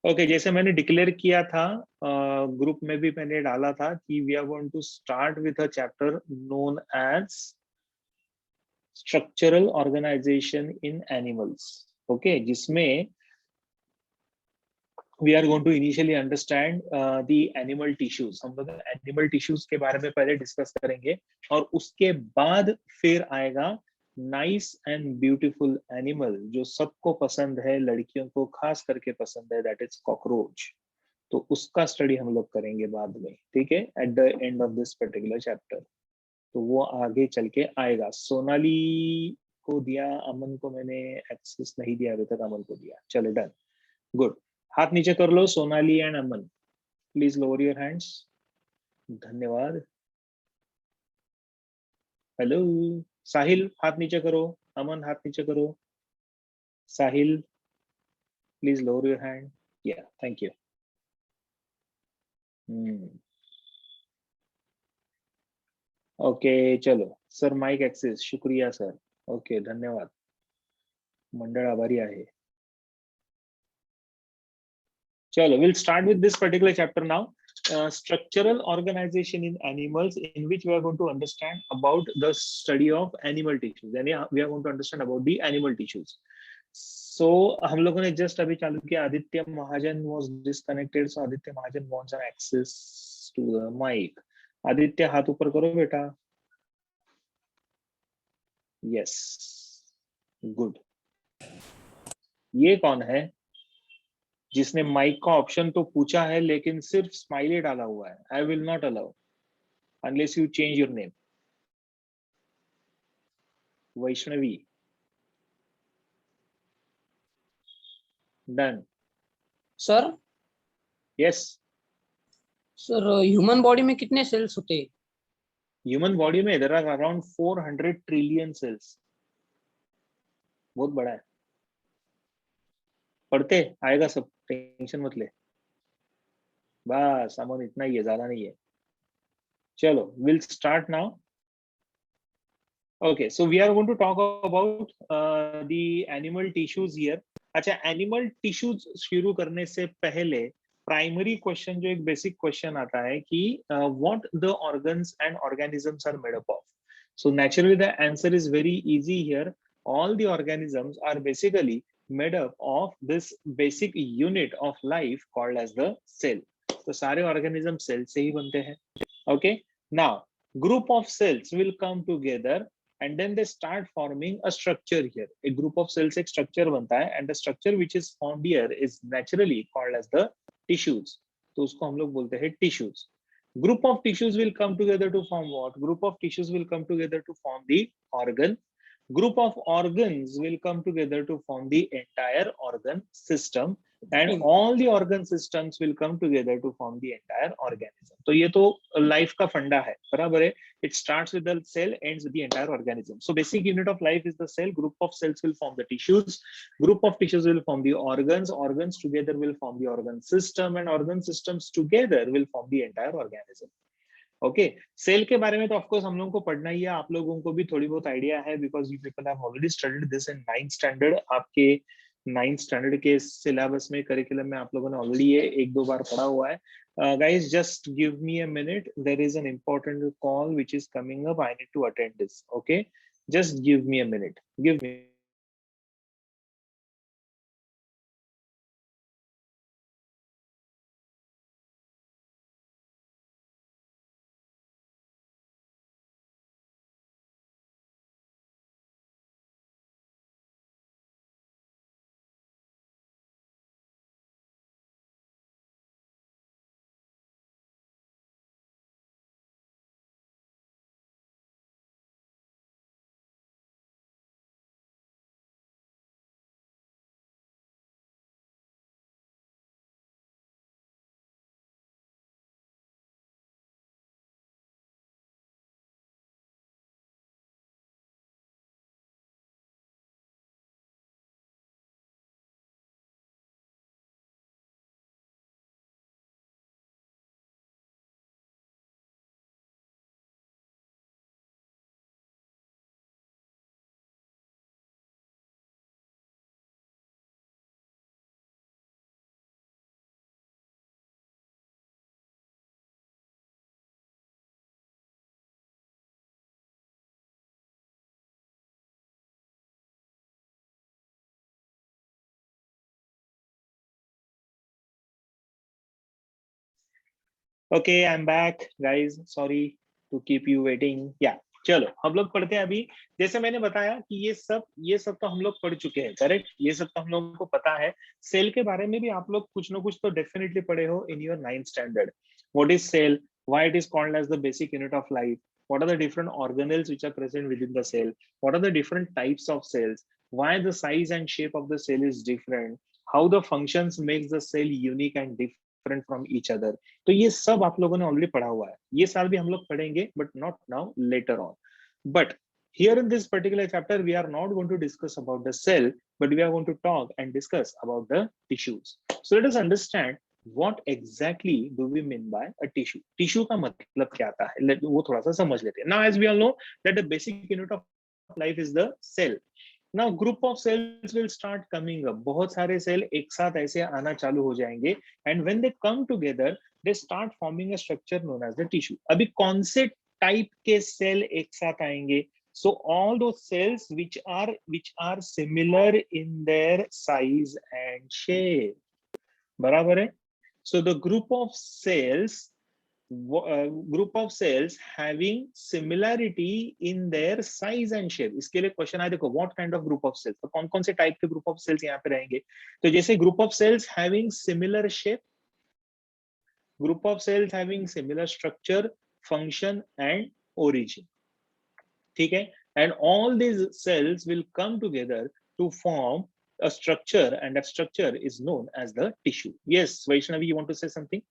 Okay, जैसे मैंने declare किया था, ग्रुप में भी मैंने डाला था कि we are going to start with a chapter known as structural organization in animals. Okay, जिसमें we are going to initially understand the animal tissues। हम लोग एनिमल टिश्यूज के बारे में पहले डिस्कस करेंगे, और उसके बाद फिर आएगा नाइस एंड ब्यूटीफुल एनिमल, जो सबको पसंद है, लड़कियों को खास करके पसंद है, दैट इज कॉकरोच। तो उसका स्टडी हम लोग करेंगे बाद में, ठीक है, at the end of this particular chapter. तो वो आगे चल के आएगा। सोनाली को दिया, अमन को मैंने एक्सेस नहीं दिया अभी तक, अमन को दिया, चलो डन, गुड। हाथ नीचे कर लो Sonali and Aman, please lower your hands. धन्यवाद। हेलो साहिल, हाथ नीचे करो। अमन, हाथ नीचे करो। Sahil, please lower your hand. Yeah, thank you. Okay, चलो सर, माइक एक्सेस, शुक्रिया सर। ओके, धन्यवाद, मंडळ आभारी आहे। चलो, we'll start with this particular chapter now. Structural organization in animals, in which we are going to understand about the study of animal tissues, and we are going to understand about the animal tissues. So हम लोगों ने just अभी चालू किया, आदित्य महाजन was disconnected, so Aditya Mahajan wants an access to the mic. Aditya, हाथ ऊपर करो बेटा। Yes, good. ये कौन है जिसने माइक का ऑप्शन तो पूछा है लेकिन सिर्फ स्माइली डाला हुआ है? I will not allow unless you change your name. Vaishnavi, done. Sir, yes. Sir human body में कितने सेल्स होते हैं? ह्यूमन बॉडी में there are around 400 trillion cells. बहुत बड़ा है, पढ़ते आएगा सब, टेंशन मत ले। बस अमन, इतना ही है, ज्यादा नहीं है। चलो, will start now. Okay, so we are going to talk about the animal tissues here. अच्छा, एनिमल टिश्यूज शुरू करने से पहले प्राइमरी क्वेश्चन, जो एक बेसिक क्वेश्चन आता है कि what the organs and organisms are made up of. So naturally the answer is very easy here. All the organisms are basically made up of this basic unit of life called as the cell. तो सारे organism cell से ही बनते हैं। Okay, now group of cells will come together and then they start forming a structure here. A group of cells एक structure बनता है, and the structure which is formed here is naturally called as the tissues. तो उसको हम लोग बोलते हैं tissues. Group of tissues will come together to form what? Group of tissues will come together to form the organ. Group of organs will come together to form the entire organ system, and all the organ systems will come together to form the entire organism. तो ये तो life का फंडा है, बराबर है। It starts with the cell, ends with the entire organism. So basic unit of life is the cell. Group of cells will form the tissues. Group of tissues will form the organs. Organs together will form the organ system, and organ systems together will form the entire organism. Okay, cell के बारे में तो of course हम लोगों को पढ़ना ही है, आप लोगों को भी थोड़ी बहुत आइडिया है, because you people have already studied this in 9th standard. आपके 9th स्टैंडर्ड के सिलेबस में, करिकुलम में आप लोगों ने ऑलरेडी ये एक दो बार पढ़ा हुआ है। Guys, just give me a minute, there is an important call which is coming up, I need to attend this. Okay, just give me a minute, give me okay, I am back guys, sorry to keep you waiting. या चलो हम लोग पढ़ते हैं अभी। जैसे मैंने बताया कि ये सब तो हम लोग पढ़ चुके हैं, करेक्ट। ये सब तो हम लोगों को पता है। सेल के बारे में भी आप लोग कुछ ना कुछ तो डेफिनेटली पढ़े हो in your 9th standard. What is cell, why it is called as the basic unit of life, what are the different organelles which are present within the cell, what are the different types of cells, why the size and shape of the cell is different, how the functions makes the cell unique and different from each other। तो ये सब आप लोगों ने already पढ़ा हुआ है, ये साल भी हम लोग पढ़ेंगे, but not now, later on. But here in this particular chapter we are not going to discuss about the cell, but we are going to talk and discuss about the tissues। So let us understand what exactly do we mean by a tissue। Tissue का मतलब क्या आता है, वो थोड़ा सा समझ लेते हैं। Now as we all know that the basic unit of life is the cell। Now group of cells will start coming up। बहुत सारे सेल एक साथ ऐसे आना चालू हो जाएंगे, and when they come together they start forming a structure known as the tissue। अभी कौन से टाइप के सेल एक साथ आएंगे? So all those cells which are similar in their size and shape। बराबर है। So the group of cells having similarity in their size and shape। इसके लिए क्वेश्चन आया, देखो what kind of group of cells, तो कौन कौन से टाइप के ग्रुप ऑफ सेल्स यहाँ पे रहेंगे? तो जैसे group of cells having similar shape, group of cells having similar structure, function and origin। ठीक है, and all these cells will come together to form a structure, and that structure is known as the tissue। Yes, Vaishnavi, you want to say something?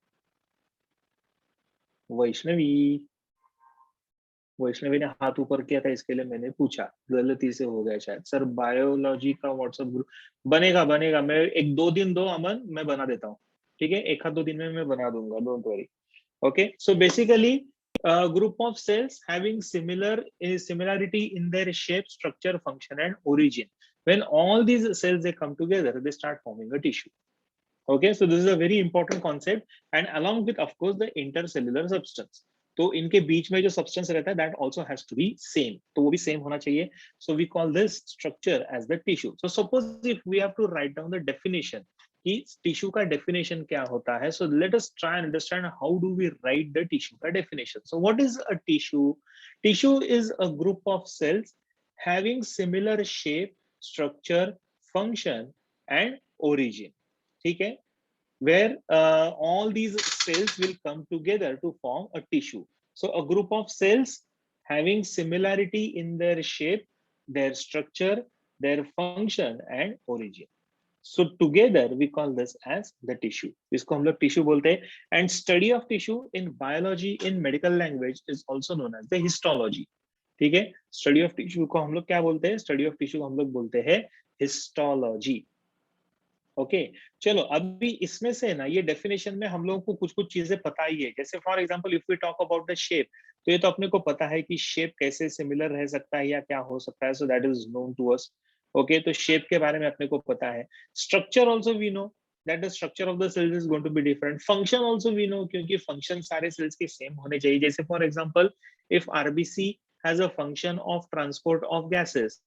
Vaishnavi ने हाथ ऊपर किया था, इसके लिए मैंने पूछा, गलती से हो गया शायद। सर बायोलॉजी का व्हाट्सएप ग्रुप बनेगा, मैं 1-2 दिन दो अमन, मैं बना देता हूँ, ठीक है, 1-2 दिन में मैं बना दूंगा, don't worry. Okay, so basically a group of cells having similarity in their shape, structure, function and origin, when all these cells they come together they start forming a tissue। Okay, so this is a very important concept, and along with of course the intercellular substance। तो इनके बीच में जो substance रहता है that also has to be same, तो वो भी same होना चाहिए। So we call this structure as the tissue। So suppose if we have to write down the definition कि टिश्यू का डेफिनेशन क्या होता है, so let us try and understand how do we write the tissue का definition। So what is a tissue? Tissue is a group of cells having similar shape, structure, function and origin। ठीक है, where all these cells will come together to form a tissue। So a group of cells having similarity in their shape, their structure, their function and origin। So together we call this as the tissue। इसको हम लोग tissue बोलते हैं। And study of tissue in biology in medical language is also known as the histology। ठीक है, study of tissue को हम लोग क्या बोलते हैं? स्टडी ऑफ टिश्यू को हम लोग बोलते हैं हिस्टोलॉजी। ओके, चलो अभी इसमें से ना ये डेफिनेशन में हम लोगों को कुछ कुछ चीजें पता ही है। जैसे for example if we talk about the shape, तो ये तो अपने को पता है कि शेप कैसे सिमिलर रह सकता है या क्या हो सकता है, so that is known to us. Okay, तो शेप के बारे में अपने को पता है। Structure also we know that the structure of the cells is going to be different. Function also we know, क्योंकि फंक्शन सारे सेल्स के सेम होने चाहिए। जैसे for example if RBC has a function of transport of gases,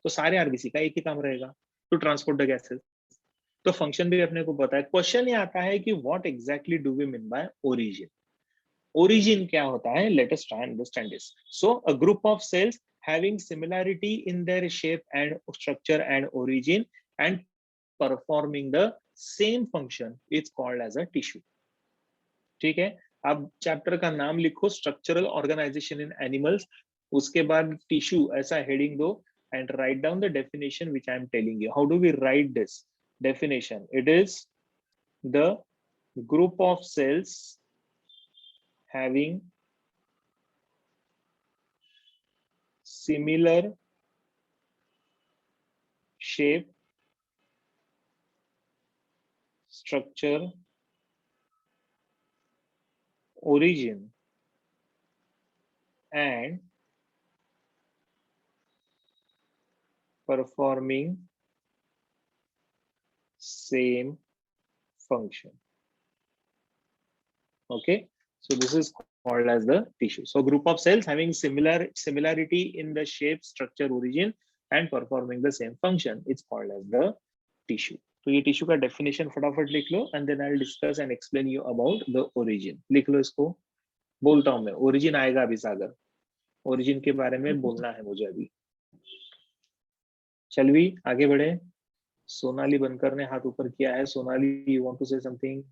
तो सारे RBC का एक ही काम रहेगा, टू ट्रांसपोर्ट द गैसेस। तो फंक्शन भी अपने को पता है। क्वेश्चन ये आता है कि what exactly do we mean by origin? Origin क्या होता है? Let us try understand this. So a group of cells having similarity in their shape and structure and origin and performing the same function is called as a tissue। ठीक है, अब chapter का नाम लिखो structural organization in animals, उसके बाद tissue ऐसा heading दो and write down the definition which I am telling you। How do we write this definition? It is the group of cells having similar shape, structure, origin and performing same function। Okay, so this is called as the tissue। So group of cells having similarity in the shape, structure, origin and performing the same function, it's called as the tissue। तो ये tissue का definition फटाफट लिख लो and then I will discuss and explain you about the origin. लिख लो इसको, बोलता हूं मैं, ओरिजिन आएगा अभी सागर, ओरिजिन के बारे में बोलना है मुझे अभी। चलवी आगे बढ़े। सोनाली बनकर ने हाथ ऊपर किया है। Sonali you want to say something?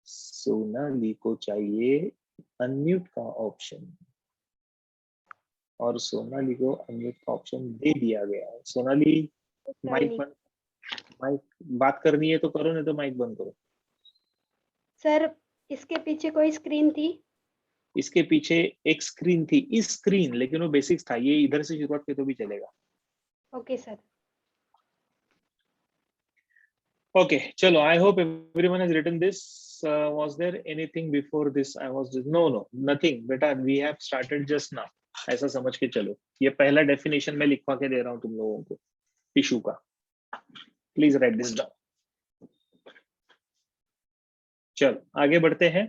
Sonali को चाहिए अनम्यूट का ऑप्शन और सोनाली को अनम्यूट का ऑप्शन दे दिया गया है। सोनाली माइक बंद, माइक बात करनी है तो करो, नहीं तो माइक बंद करो। सर इसके पीछे कोई स्क्रीन थी? इसके पीछे एक स्क्रीन थी, इस स्क्रीन, लेकिन वो बेसिक्स था, ये इधर से शुरुआत की तो भी चलेगा। Okay sir. Okay, chalo, I hope everyone has written this. Was there anything before this? No, nothing. Beta, we have started just now. ऐसा समझ के चलो, ये पहला डेफिनेशन मैं लिखवा के दे रहा हूँ तुम लोगों को टिश्यू का। Please right this down. चलो आगे बढ़ते हैं।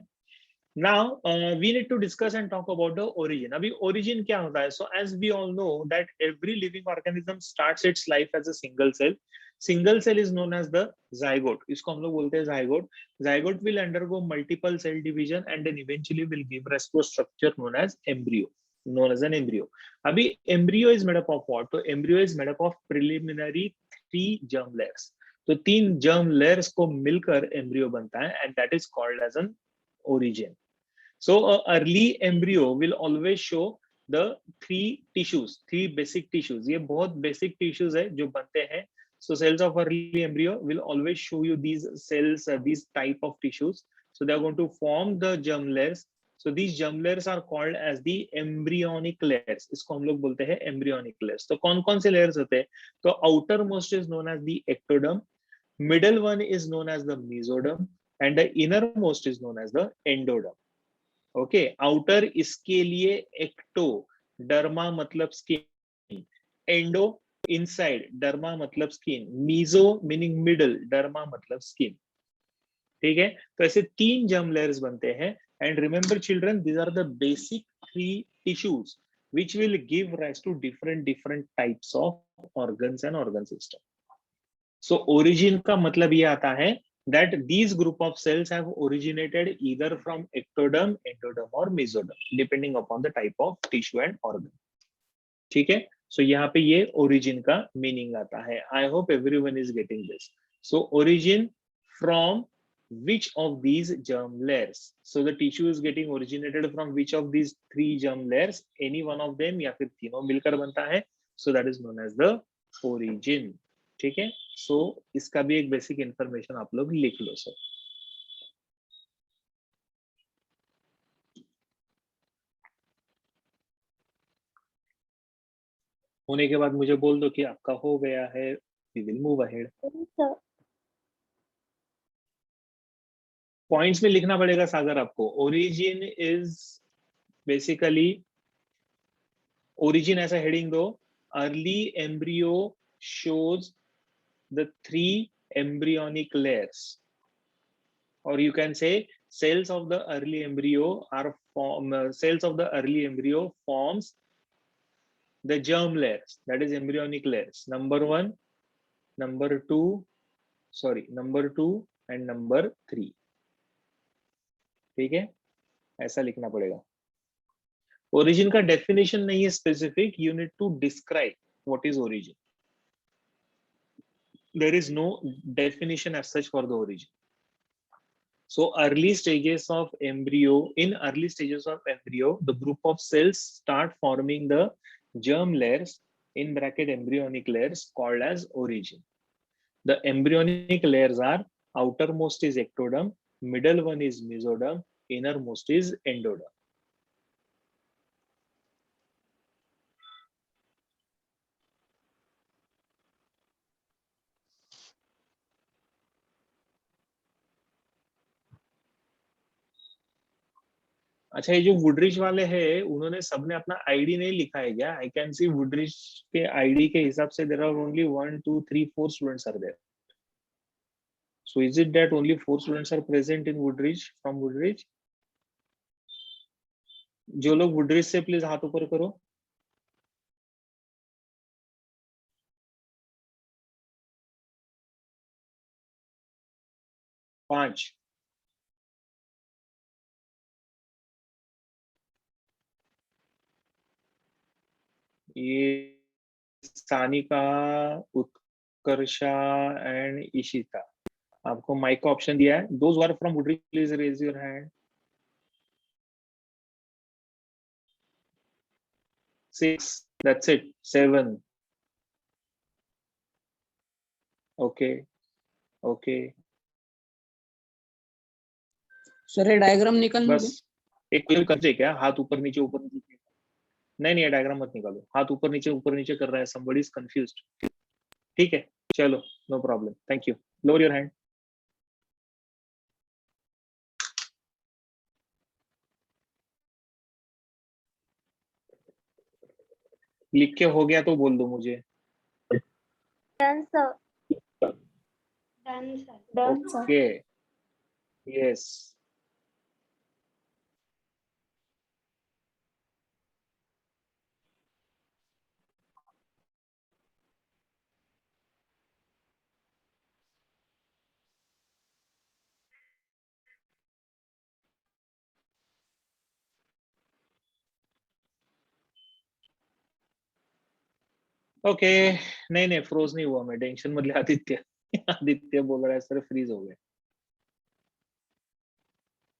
Now we need to discuss and talk about the origin. अभी origin क्या होता है? So as we all know that every living organism starts its life as a single cell. Single cell is known as the zygote. इसको हम लोग बोलते हैं zygote. Zygote will undergo multiple cell division and then eventually will give rise to a structure known as embryo. Known as an embryo. अभी embryo is made up of what? तो embryo is made up of preliminary 3 germ layers. तो 3 germ layers को मिलकर embryo बनता है and that is called as an origin. So early embryo will always show the 3 tissues, 3 basic tissues. ये बहुत basic tissues है जो बनते हैं. So cells of early embryo will always show you these cells, these type of tissues. So they are going to form the germ layers. So these germ layers are called as the embryonic layers. इसको हम लोग बोलते हैं embryonic layers. तो कौन-कौन से layers होते हैं? तो outermost is known as the ectoderm, middle one is known as the mesoderm, and the innermost is known as the endoderm. Okay outer इसके लिए एक्टो, डर्मा मतलब स्किन, एंडो इनसाइड, डर्मा मतलब skin, meso meaning middle, derma मतलब skin. ठीक है, तो ऐसे 3 germ layers बनते हैं and remember children these are the basic 3 tissues which will give rise to different types of organs and organ system. So origin का मतलब ये आता है that these group of cells have originated either from ectoderm, endoderm or mesoderm depending upon the type of tissue and organ. ठीक है, so यहाँ पे ये origin का meaning आता है. I hope everyone is getting this. So origin from which of these germ layers? So the tissue is getting originated from which of these 3 germ layers? Any one of them या फिर तीनों मिलकर बनता है. So that is known as the origin. ठीक है, सो इसका भी एक बेसिक इंफॉर्मेशन आप लोग लिख लो सर। होने के बाद मुझे बोल दो कि आपका हो गया है, we will move ahead. Points में लिखना पड़ेगा सागर आपको। ओरिजिन इज बेसिकली, ओरिजिन ऐसा हेडिंग दो, early embryo shows the 3 embryonic layers, or you can say cells of the early embryo cells of the early embryo forms the germ layers, that is embryonic layers, number 1, number 2 and number 3. ठीक है, ऐसा लिखना पड़ेगा। Origin का definition नहीं है specific, you need to describe what is origin. There is no definition as such for the origin. So early stages of embryo, in early stages of embryo, the group of cells start forming the germ layers, in bracket embryonic layers, called as origin. The embryonic layers are, outermost is ectoderm, middle one is mesoderm, innermost is endoderm. अच्छा, ये जो वुडरिच वाले हैं उन्होंने सबने अपना ID नहीं लिखा है क्या? आई कैन सी वुडरिच के आईडी के हिसाब से there are only 1 2 3 4 students are there. So is it that only 4 students are present in Woodridge, from Woodridge? जो लोग Woodridge से प्लीज हाथ ऊपर करो. 5। ये सानिका, उत्कर्षा एंड इशिता। आपको माइक का ऑप्शन दिया है। Those are from wood please raise your hand. 6, that's it. 7, okay, okay. Sir ये डायग्राम निकाल बस दीजिए। एक क्लियर कर क्या, हाथ ऊपर नीचे ऊपर नीचे। नहीं, डायग्राम मत निकालो, हाथ ऊपर नीचे कर रहा है, somebody is confused। ठीक है, चलो, no problem, thank you. Lower your hand. लिख के हो गया तो बोल दो मुझे। Done sir. Done sir. Done sir. Okay, yes. Okay, नहीं फ्रोज नहीं हुआ मैं, टेंशन मत ले आदित्य। आदित्य बोल रहा है सर फ्रीज हो गया।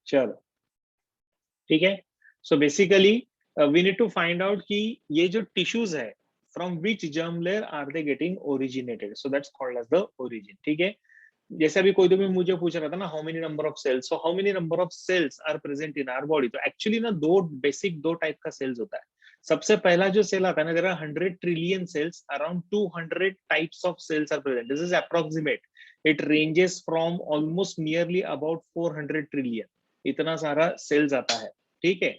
चलो ठीक है। So basically we need to find out कि ये जो टिश्यूज है from which germ layer are they getting originated, so that's called as the origin. ठीक है, जैसे अभी कोई तो भी मुझे पूछ रहा था ना, how many number of cells, so how many number of cells are present in our body. तो एक्चुअली ना दो टाइप का सेल्स होता है। सबसे पहला जो सेल आता है ना, there are 100 trillion cells, around 200 types of cells are present. This is approximate, it ranges from almost nearly about 400 trillion, इतना सारा सेल्स आता है। ठीक है,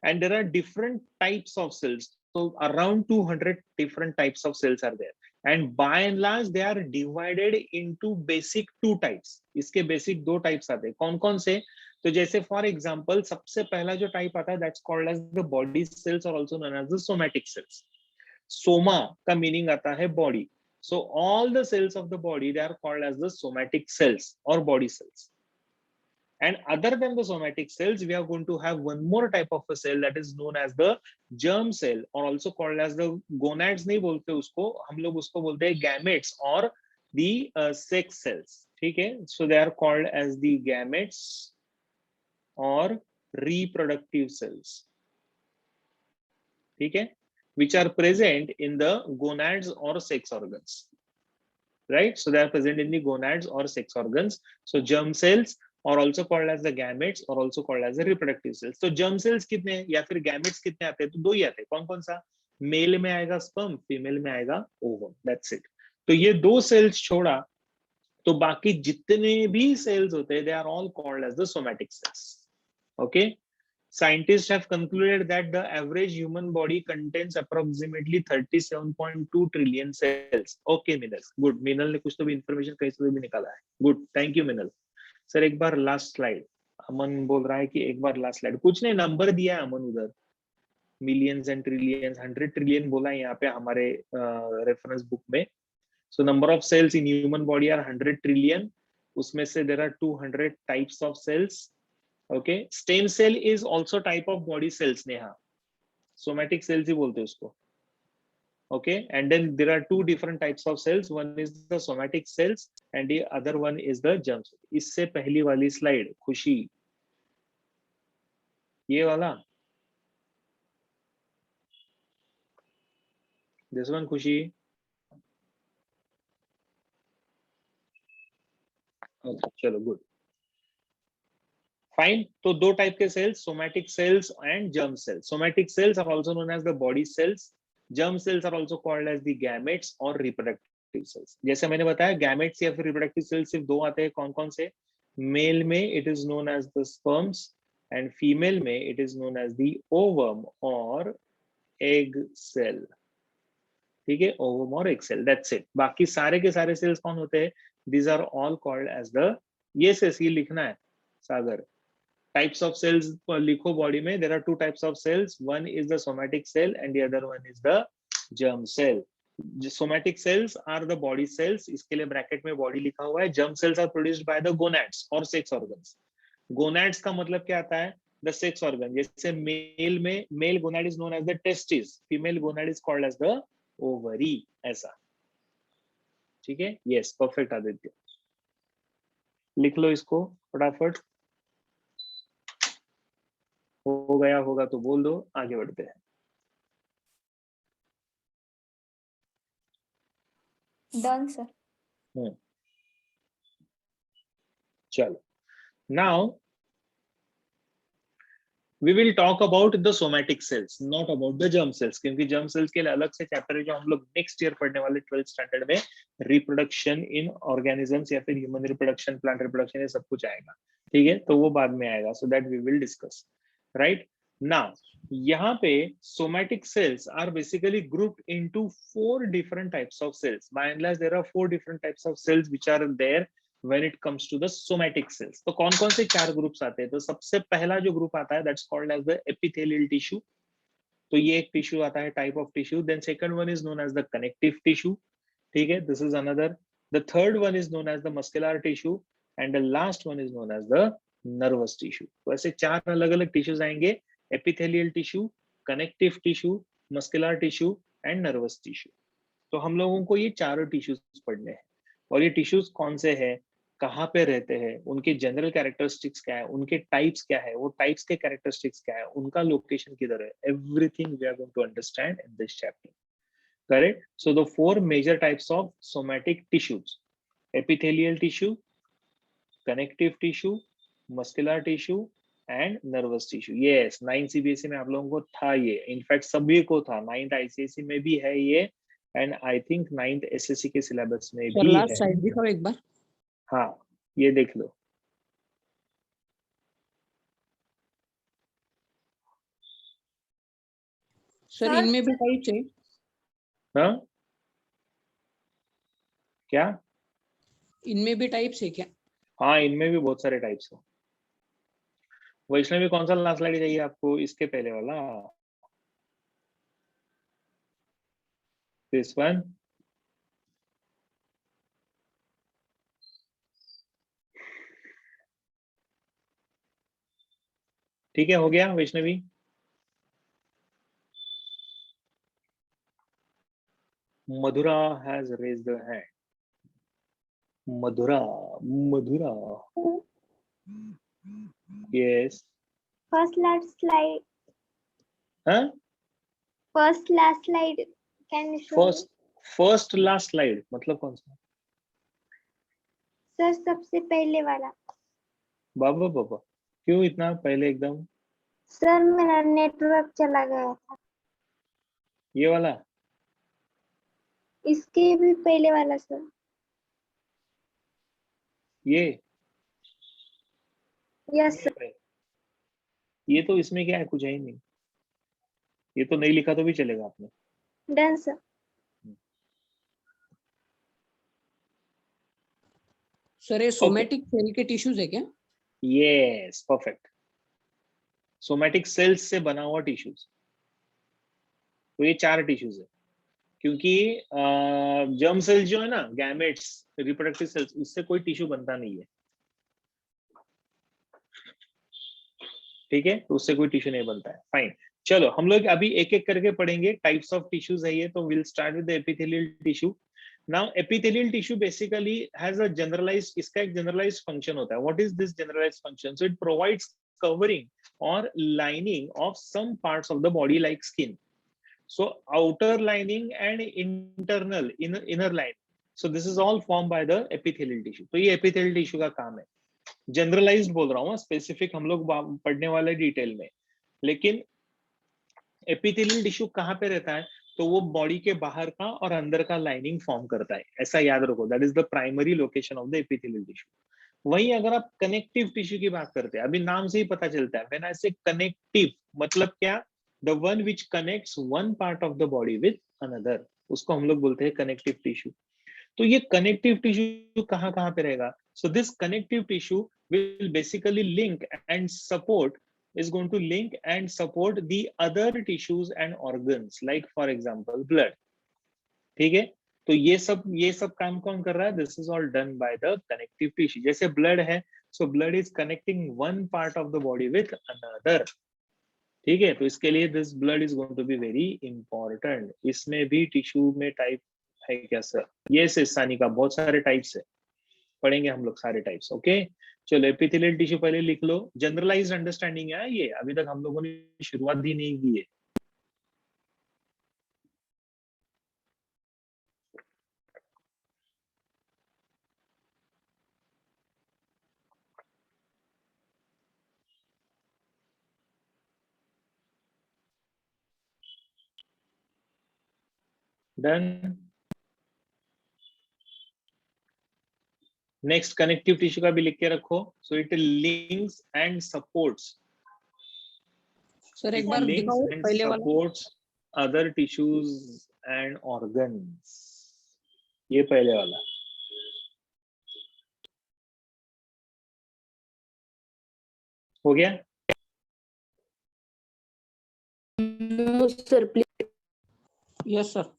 and there are different types of cells, so around 200 different types of cells are there, and by and large they are divided into basic two types। इसके basic दो types आते हैं। कौन कौन से? तो जैसे फॉर एग्जांपल सबसे पहला जो टाइप आता है, that's called as the body cells और also known as the somatic cells. Soma का मीनिंग आता है body, so all the cells of the body they are called as the somatic cells or body cells। And other than the somatic cells, we are going to have one more type of a cell that is known as the germ cell, or also called as the gonads। नहीं बोलते उसको हम लोग, उसको बोलते हैं gametes or the sex cells। ठीक है, so they are called as the gametes or reproductive cells। ठीक है, which are present in the gonads or sex organs, right? So they are present in the gonads or sex organs। So germ cells और also called as the gametes और also called as the reproductive cells। तो germ cells कितने या फिर gametes कितने आते हैं? तो दो ही आते हैं। कौन कौन सा? मेल में आएगा स्पर्म, फीमेल में आएगा ओवम, दैट्स इट। तो ये दो सेल्स छोड़ा तो बाकी जितने भी सेल्स होते हैं, they are all called as the somatic cells. Okay, scientists have concluded that the average human body contains approximately 37.2 trillion cells। okay Minal, good, मिनल ने कुछ तो भी इंफॉर्मेशन कहीं से भी निकाला है, good, thank you Minal. Sir एक बार लास्ट स्लाइड, अमन बोल रहा है कि एक बार लास्ट स्लाइड। कुछ नहीं, नंबर दिया है अमन उधर, मिलियंस एंड ट्रिलियंस, 100 ट्रिलियन बोला है यहाँ पे हमारे रेफरेंस बुक में। So number of cells in human body are 100 trillion, उसमें से there are 200 types of cells. Okay, stem cell is also type of body cells, Neha, somatic cells ही बोलते हैं उसको। okay, and then there are two different types of cells, one is the somatic cells and the other one is the germ cell। इससे पहली वाली slide खुशी, ये वाला, this one खुशी, okay, चलो गुड, फाइन। तो दो टाइप के cells, somatic cells and germ cells. Somatic cells are also known as the body cells, germ cells are also called as the gametes और रिप्रोडक्टिव सेल्स। जैसे मैंने बताया, gametes या फिर रिप्रोडक्टिव सेल्स सिर्फ दो आते हैं। कौन कौन से? मेल में it is known as the sperms and female में it is known as the ovum और एग सेल। ठीक है, ओवम और एग सेल, दैट्स इट। बाकी सारे के सारे सेल्स कौन होते हैं? These are all called as the, ये से ये लिखना है सागर, types of cells लिखो बॉडी में। there are two types of cells, one is the somatic cell and the other one is the germ cell। Somatic cells are the body cells, इसके लिए bracket में बॉडी लिखा हुआ है. Germ cells are produced by the gonads और sex organs. Gonads का मतलब क्या आता है? The sex organ. जैसे मेल में male gonad is known as the testis, female gonad is called as the ovary. ऐसा, ठीक है. Yes, perfect Aditya. लिख लो इसको फटाफट. हो गया होगा तो बोल दो, आगे बढ़ते हैं. Done sir. चलो, now we will talk about the somatic cells, not about the germ cells, क्योंकि germ cells के लिए अलग से चैप्टर है जो हम लोग नेक्स्ट ईयर पढ़ने वाले 12th स्टैंडर्ड में. रिप्रोडक्शन इन ऑर्गेनिजम्स या फिर ह्यूमन रिप्रोडक्शन, प्लांट रिप्रोडक्शन, ये सब कुछ आएगा. ठीक है, तो वो बाद में आएगा. So that we will discuss. Right now यहाँ पे somatic cells are basically grouped into 4 different types of cells. By and large, there are 4 different types of cells which are there when it comes to the somatic cells. तो कौन कौन से 4 groups आते हैं? तो सबसे पहला जो ग्रुप आता है that's called as the epithelial tissue. तो ये एक टिश्यू आता है, type of tissue. Then second one is known as the connective tissue. ठीक है, this is another. The third one is known as the muscular tissue and the last one is known as the nervous tissue. तो ऐसे 4 अलग अलग tissues आएंगे: epithelial tissue, connective tissue, muscular tissue and nervous tissue. तो हम लोगों को ये चारों टिश्यूज पढ़ने हैं. और ये टिश्यूज कौन से हैं, कहाँ पे रहते हैं, उनके जनरल कैरेक्टरिस्टिक्स क्या है, उनके टाइप्स क्या है, वो टाइप्स के कैरेक्टरिस्टिक्स क्या है, उनका लोकेशन किधर है, everything we are going to understand in this chapter. Correct. So the 4 major types of somatic tissues: epithelial tissue, connective tissue, muscular tissue and nervous tissue. Yes, 9 CBSE में आप लोगों को था ये. इनफैक्ट सभी को था. 9th आईसीएसई में भी है ये, and I think 9th SSC के सिलेबस में भी लास्ट है. साइड दिखाओ एक बार. हाँ, ये देख लो. सर इनमें भी टाइप्स है? हाँ, क्या? इनमें भी टाइप्स है क्या? हाँ, इनमें भी बहुत सारे टाइप्स हैं. वैष्णवी, कौन सा लास्ट स्लाइड चाहिए आपको? इसके पहले वाला, दिस वन. ठीक है, हो गया Vaishnavi? Madhura has raised the hand. Madhura, Madhura. Yes. First last slide. हाँ, First last slide. Can you show? First last slide मतलब कौन सा? सर सबसे पहले वाला. बाबा बाबा, क्यों इतना पहले एकदम? सर मेरा नेटवर्क चला गया था. ये वाला? इसके भी पहले वाला सर. ये? Yes sir. ये तो इसमें क्या है, कुछ है ही नहीं. ये तो नहीं लिखा तो भी चलेगा आपने. Done sir. सर ये सोमैटिक सेल के टिश्यूज है क्या? Yes, perfect. सोमैटिक सेल्स से बना हुआ टिश्यूज. तो ये 4 टिश्यूज है, क्योंकि जर्म सेल्स जो है ना, गैमेट्स, रिप्रोडक्टिव सेल्स, उससे कोई टिश्यू बनता नहीं है. ठीक है, तो उससे कोई टिश्यू नहीं बनता है. फाइन. चलो, हम लोग अभी एक एक करके पढ़ेंगे. टाइप्स ऑफ टिश्यूज है ये. तो will start with the epithelial tissue. Now epithelial tissue basically has a generalized, इसका एक जनरलाइज्ड फंक्शन होता है. What is this generalized function? So it provides covering और lining of some parts of the body like skin. So outer lining and internal inner lining. So this is all formed by the epithelial tissue. तो ये epithelial tissue का काम है. Generalised बोल रहा हूँ, specific हम लोग पढ़ने वाले डिटेल में. लेकिन एपिथेलियल टिश्यू कहाँ पे रहता है? तो वो बॉडी के बाहर का और अंदर का लाइनिंग फॉर्म करता है. ऐसा याद रखो, that is the primary location of the epithelial tissue. वहीं अगर आप कनेक्टिव टिश्यू की बात करते हैं, अभी नाम से ही पता चलता है, व्हेन आई से कनेक्टिव मतलब क्या? The one which connects one part of the body with another, उसको हम लोग बोलते हैं कनेक्टिव टिश्यू. तो ये कनेक्टिव टिश्यू कहाँ कहाँ पे रहेगा? So this connective tissue will basically link and support, is going to link and support the other tissues and organs, like for example blood. ठीक है, तो ये सब काम कौन कर रहा है? This is all done by the connective tissue. जैसे ब्लड है, so blood is connecting one part of the body with another. ठीक है, तो इसके लिए this blood is going to be very important. इसमें भी टिश्यू में टाइप है क्या सर? यस सानी का बहुत सारे टाइप्स है, पढ़ेंगे हम लोग सारे टाइप्स। ओके चलो, एपिथेलियल टिश्यू पहले लिख लो। जनरलाइज्ड अंडरस्टैंडिंग है ये, अभी तक हम लोगों ने शुरुआत भी नहीं की है। डन। नेक्स्ट कनेक्टिव टिश्यू का भी लिख के रखो। So it links and supports, sir एक it बार links दिखाओ and पहले वाला। supports other tissues and organs। ये पहले वाला हो गया। No, sir, please. Yes sir.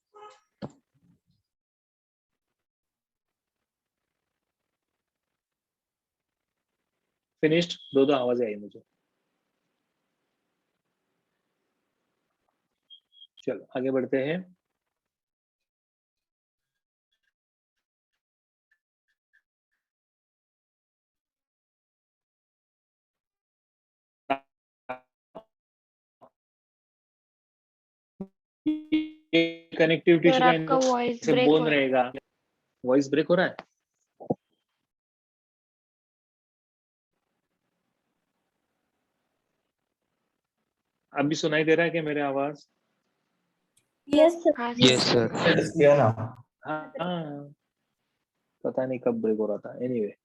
Finished. दो आवाजें आई मुझे। चलो आगे बढ़ते हैं। कनेक्टिव टिश्यू सर का आपका वॉइस से ब्रेक बोन हो रहा है। रहेगा। वॉइस ब्रेक हो रहा है? अभी सुनाई दे रहा है क्या मेरे आवाज? Yes sir. हाँ यस सर। सर। हाँ, पता नहीं कब ब्रेक हो रहा था। एनीवे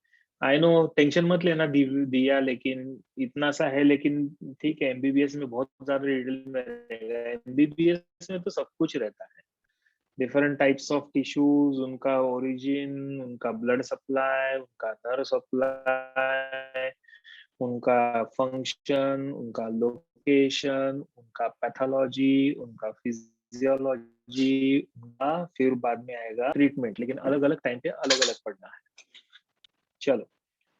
आई नो, टेंशन मत लेना दिया, लेकिन इतना सा है। लेकिन ठीक है, एमबीबीएस में बहुत ज्यादा डिटेल में रहेगा। एमबीबीएस में तो सब कुछ रहता है, डिफरेंट टाइप्स ऑफ टिश्यूज, उनका ओरिजिन, उनका ब्लड सप्लाई, उनका नर्व सप्लाई, उनका फंक्शन, उनका लोकेशन, उनका पैथोलॉजी, उनका फिजियोलॉजी, उनका फिर बाद में आएगा ट्रीटमेंट। लेकिन अलग अलग टाइम पे अलग अलग पढ़ना है। चलो,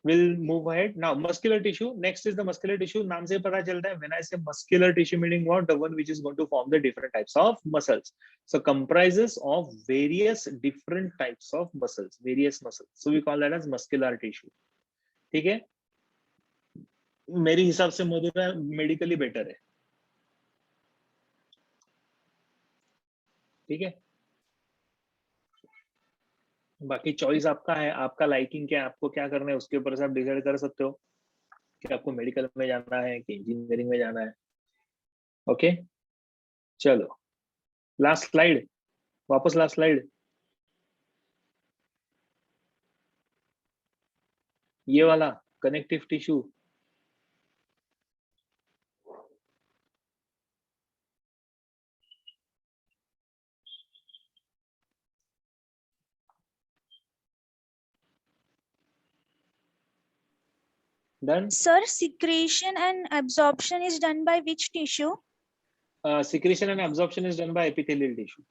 we'll move ahead now। muscular tissue, next is the muscular tissue। नाम से पता चलता है, when I say muscular tissue meaning what? The one which is going to form the different types of muscles, so comprises of various different types of muscles, various muscles, so we call that as muscular tissue। ठीक है, मेरे हिसाब से मधुरा medically better है। ठीक है, बाकी choice आपका है, आपका लाइकिंग क्या है, आपको क्या करना है, उसके ऊपर से आप डिसाइड कर सकते हो कि आपको मेडिकल में जाना है कि इंजीनियरिंग में जाना है। ओके चलो, लास्ट स्लाइड, वापस लास्ट स्लाइड। ये वाला connective tissue. Done. Sir, secretion and absorption is done by which tissue? secretion and absorption is done by epithelial tissue।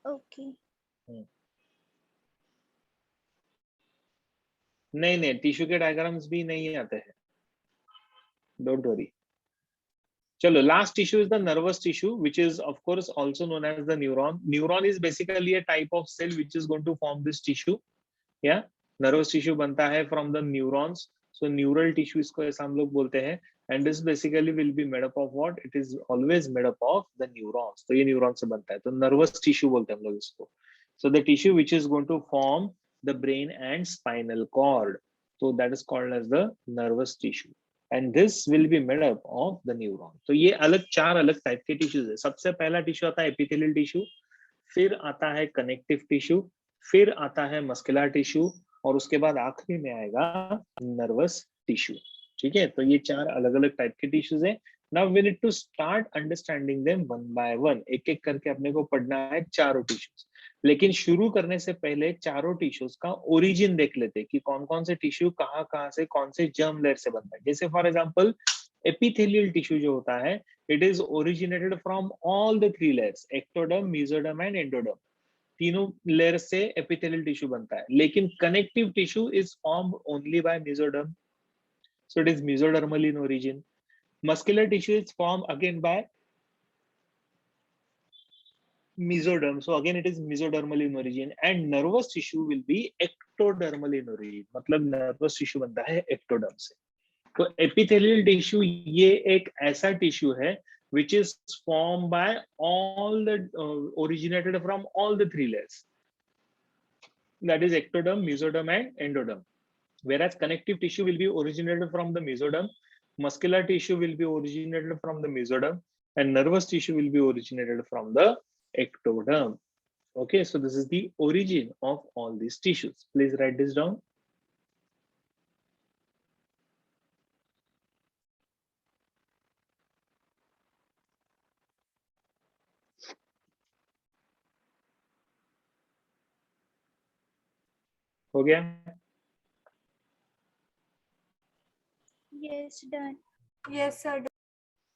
Okay. नहीं, टिश्यू के डायग्राम्स भी नहीं आते हैं, डोंट वरी। चलो, last tissue is the nervous tissue, which is of course also known as the neuron। neuron is basically a type of cell which is going to form this tissue। या nervous tissue बनता है from the neurons. So neural tissue इसको ऐसा हम लोग बोलते हैं। And this basically will be made up of what? It is always made up of the neurons. तो ये न्यूरॉन से बनता है, तो नर्वस टिश्यू बोलते हैं हम लोग इसको। So the tissue which is going to form the brain and spinal cord, so that is called as the nervous tissue and this will be made up of the neuron। तो ये अलग चार अलग टाइप के tissues है। सबसे पहला tissue आता है एपिथेलियल टिश्यू, फिर आता है कनेक्टिव टिश्यू, फिर आता है मस्कुलर टिश्यू, और उसके बाद आखिरी में आएगा नर्वस टिश्यू। ठीक है, तो ये चार अलग अलग टाइप के टिश्यूज है। Now we need to start understanding them one by one, एक एक करके अपने को पढ़ना है चारों टिश्यूज। लेकिन शुरू करने से पहले चारों टिश्यूज का ओरिजिन देख लेते हैं कि कौन कौन से टिश्यू कहाँ से कौन से जर्म लेयर से बनता है। जैसे फॉर एग्जांपल एपिथेलियल टिश्यू जो होता है, it is originated from all the three layers, ectoderm, mesoderm and endoderm. तीनों लेयर से एपिथेलियल टिश्यू बनता है, लेकिन connective tissue is formed only by mesoderm, so it is mesodermal in origin. Muscular tissue is formed again by mesoderm, so again it is mesodermal in origin, and nervous tissue will be ectodermal in origin, मतलब nervous tissue बनता है ectoderm से. तो epithelial tissue ये एक ऐसा tissue है which is formed by all the originated from all the three layers, that is ectoderm, mesoderm and endoderm. Whereas connective tissue will be originated from the mesoderm, muscular tissue will be originated from the mesoderm, and nervous tissue will be originated from the ectoderm. Okay, so this is the origin of all these tissues. Please write this down. हो गया? Yes, done. Yes, sir.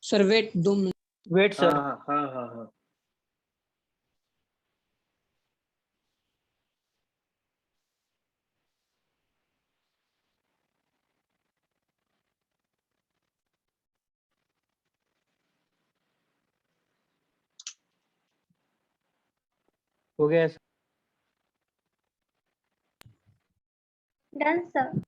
Sir wait 2 minute. Wait sir. हाँ. हो गया sir. Done sir.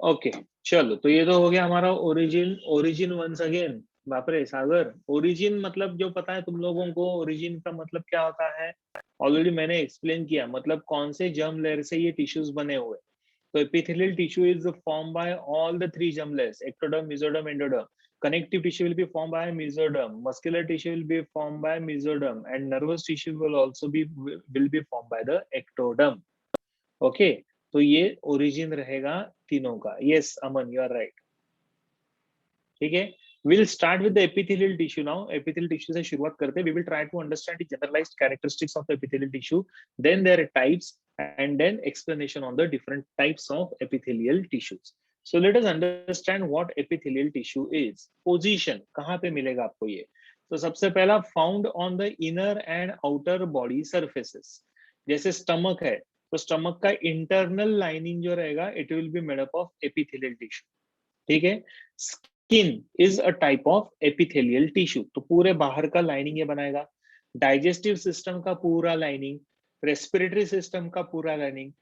Okay, चलो, तो ये तो हो गया हमारा ओरिजिन वंस अगेन. बाप रे सागर, ओरिजिन मतलब जो पता है तुम लोगों को, ओरिजिन का मतलब क्या होता है ऑलरेडी मैंने एक्सप्लेन किया, मतलब कौन से जर्म लेयर से ये टिश्यूज बने हुए. तो epithelial tissue is form by all the three germ layers, ectoderm, mesoderm, endoderm. Connective tissue will be formed by mesoderm, muscular tissue will be formed by mesoderm, and nervous tissue will also be formed by the ectoderm. Okay, तो ये origin रहेगा तीनों का. Yes Aman, you are right. ठीक है, we'll start with the epithelial tissue now. Epithelial tissue से शुरुआत करते हैं. We will try to understand the generalized characteristics of the epithelial tissue, then their types, and then explanation on the different types of epithelial tissues. So let us understand what epithelial tissue is. Position कहाँ पे मिलेगा आपको ये? तो सबसे पहला found on the inner and outer body surfaces. जैसे stomach है, तो stomach का internal lining जो रहेगा, it will be made up of epithelial tissue. ठीक है. Skin is a type of epithelial tissue, तो पूरे बाहर का लाइनिंग ये बनाएगा. डाइजेस्टिव सिस्टम का पूरा लाइनिंग, रेस्पिरेटरी सिस्टम का पूरा लाइनिंग,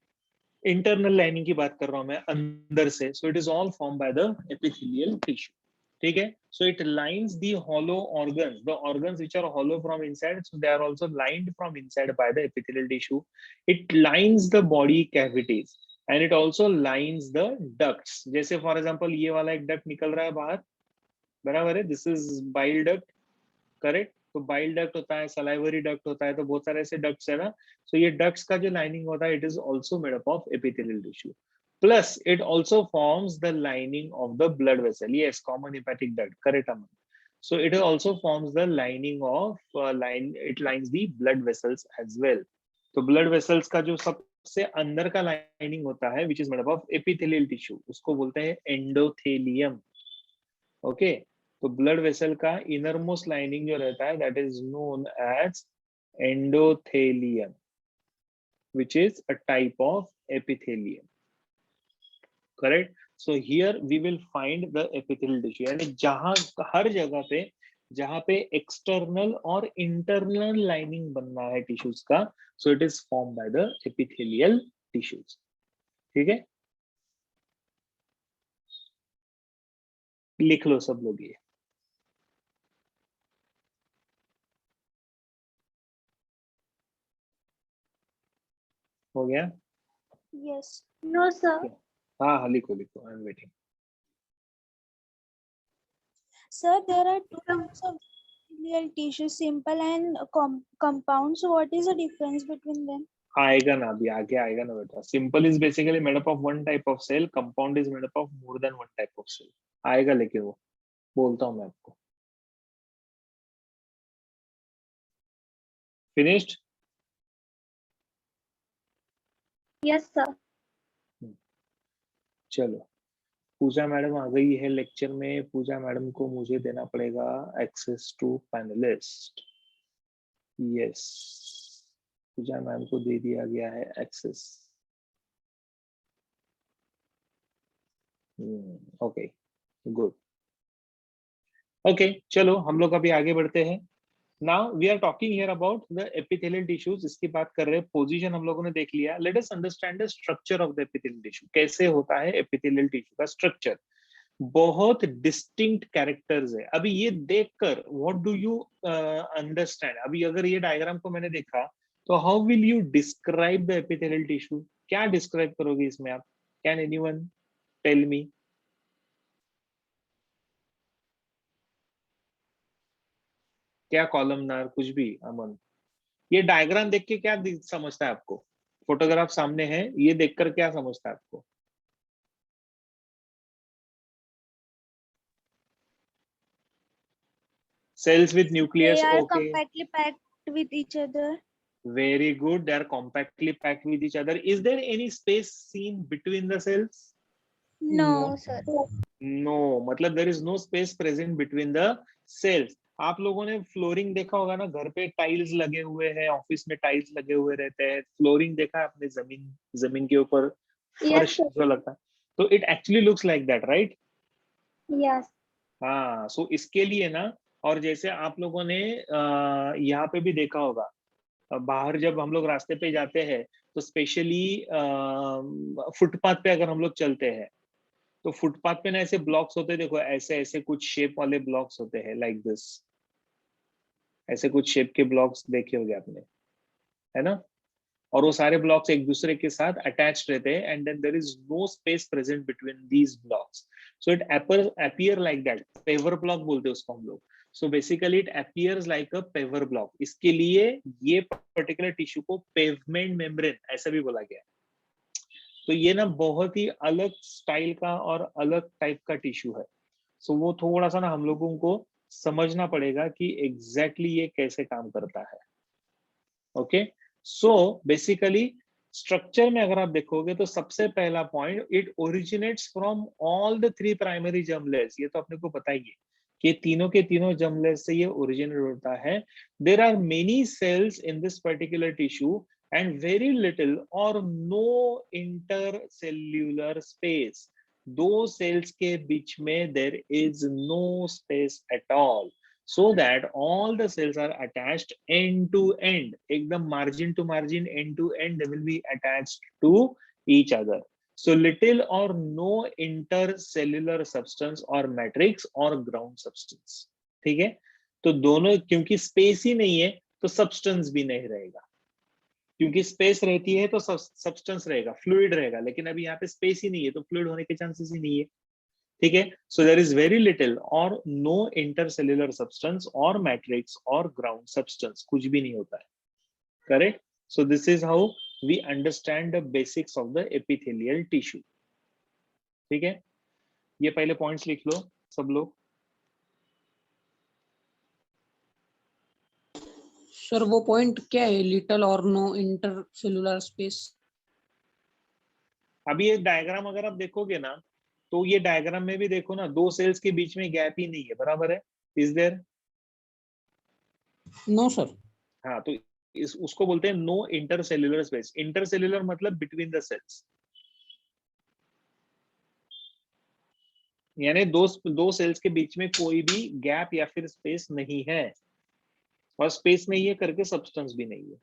इंटरनल लाइनिंग की बात कर रहा हूं मैं अंदर से. So it is all form by the epithelial tissue. ठीक है, so it lines the hollow organs, the organs which are hollow from inside, so they are also lined from inside by the epithelial tissue. It lines the body cavities and it also lines the ducts. जैसे for example ये वाला एक duct निकल रहा है बाहर, बराबर है, this is bile duct, correct. तो बाइल डक्ट होता है, सलाइवरी डक्ट होता है, तो बहुत सारे ऐसे डक्ट्स है ना. सो ये डक्ट्स का जो लाइनिंग होता है, it is also made up of epithelial tissue. Plus it also forms the lining of the blood vessel. Yes, common hepatic duct, correct Aman. So it also forms the lining of it lines the blood vessels as well. तो blood vessels का जो सबसे अंदर का lining होता है, which is made up of epithelial tissue, उसको बोलते हैं एंडोथेलियम. ओके, तो ब्लड वेसल का इनर मोस्ट लाइनिंग जो रहता है, that is known as endothelium, which is a type of epithelium. Correct. So here we will find the epithelial tissue, यानी जहां हर जगह पे जहां पे एक्सटर्नल और इंटरनल लाइनिंग बनना है टिश्यूज का, सो it is form by the epithelial tissues. ठीक है, लिख लो सब लोग ये. हो गया? Yes. No sir. हाँ, लिखो, I am waiting. Sir, there are two types of epithelial tissue, simple and compound. So what is the difference between them? आएगा ना, अभी आगे आएगा ना बेटा. Simple is basically made up of one type of cell, compound is made up of more than one type of cell. आएगा, लेकिन वो बोलता हूं मैं आपको. फिनिश्ड? Yes sir. चलो, पूजा मैडम आ गई है लेक्चर में। पूजा मैडम को मुझे देना पड़ेगा access to panelist. Yes, Pooja ma'am को दे दिया गया है एक्सेस। Okay, good. ओके, चलो हम लोग अभी आगे बढ़ते हैं। Now we are talking here about the epithelial tissues. इसकी बात कर रहे हैं। पोजीशन हम लोगों ने देख लिया। Let us understand the structure of the epithelial tissue. कैसे होता है एपिथेलियल टिश्यू का स्ट्रक्चर। बहुत डिस्टिंक्ट कैरेक्टर्स है। अभी ये देखकर व्हाट डू यू अंडरस्टैंड। अभी अगर ये डायग्राम को मैंने देखा तो how will you describe the epithelial tissue. क्या डिस्क्राइब करोगे इसमें आप? Can anyone tell me? क्या कॉलमनार, कुछ भी? अमन, ये डायग्राम देख के क्या समझता है आपको? फोटोग्राफ सामने है, ये देखकर क्या समझता है आपको? Cells with nucleus, They are okay. compactly packed with each other. Very good. They are compactly packed with each other. Is there any space seen between the cells? No, No. sir. No. मतलब there is no space present between the cells. आप लोगों ने flooring देखा होगा ना, घर पे tiles लगे हुए हैं, ऑफिस में टाइल्स लगे हुए रहते हैं। फ्लोरिंग देखा है आपने? जमीन के ऊपर फर्श sir. जो लगता है, तो it actually looks like that, right? Yes. हाँ, सो इसके लिए ना, और जैसे आप लोगों ने यहाँ पे भी देखा होगा, बाहर जब हम लोग रास्ते पे जाते हैं तो स्पेशली फुटपाथ पे अगर हम लोग चलते हैं तो फुटपाथ पे ना ऐसे ब्लॉक्स होते हैं। देखो, ऐसे ऐसे कुछ शेप वाले ब्लॉक्स होते हैं, लाइक दिस। ऐसे कुछ शेप के ब्लॉक्स देखे होंगे आपने, है ना? और वो सारे ब्लॉक्स एक दूसरे के साथ अटैच्ड रहते हैं, and then there is no space present between these blocks, so it appear like that. Paver block बोलते हैं उसको हम लोग। So basically it appears like a paver block. इसके लिए ये पर्टिकुलर टिश्यू को पेवमेंट मेम्ब्रेन ऐसा भी बोला गया है। तो ये ना बहुत ही अलग स्टाइल का और अलग टाइप का टिश्यू है। सो वो थोड़ा सा ना हम लोगों को समझना पड़ेगा कि एग्जैक्टली ये कैसे काम करता है। ओके, सो बेसिकली स्ट्रक्चर में अगर आप देखोगे तो सबसे पहला point, it originates from all the 3 primary germ layers. ये तो अपने को पता ही है कि तीनों के तीनों जर्म लेयर्स से ये ओरिजिनेट होता है। There are many cells in this particular tissue and very little और नो इंटरसेल्यूलर स्पेस। दो सेल्स के बीच में there is no space at all, so that all the cells are attached end to end, ekdam margin to margin, end to end, they will be attached to each other. So little or no intercellular substance or matrix or ground substance. ठीक है? तो दोनों, क्योंकि space ही नहीं है तो substance भी नहीं रहेगा। क्योंकि स्पेस रहती है तो सब्सटेंस रहेगा, फ्लूइड रहेगा, लेकिन अभी यहाँ पे स्पेस ही नहीं है तो फ्लूइड होने के चांसेस ही नहीं है। ठीक है? So there is very little और नो इंटरसेल्युलर सब्सटेंस और मैट्रिक्स और ग्राउंड सब्सटेंस, कुछ भी नहीं होता है। Correct? So this is how we understand the basics of the epithelial tissue. ठीक है? ये पहले पॉइंट्स लिख लो सब लोग। सर वो पॉइंट क्या है, लिटिल और नो इंटरसेल्युलर स्पेस? अभी ये डायग्राम अगर आप देखोगे ना तो ये डायग्राम में भी देखो ना, दो सेल्स के बीच में गैप ही नहीं है, बराबर है? Is there? No sir. हाँ, तो उसको बोलते हैं नो इंटरसेल्युलर स्पेस। इंटरसेल्युलर मतलब बिटवीन द सेल्स, यानी दो सेल्स के बीच में कोई भी गैप या फिर स्पेस नहीं है, और स्पेस नहीं है करके सब्सटेंस भी नहीं है।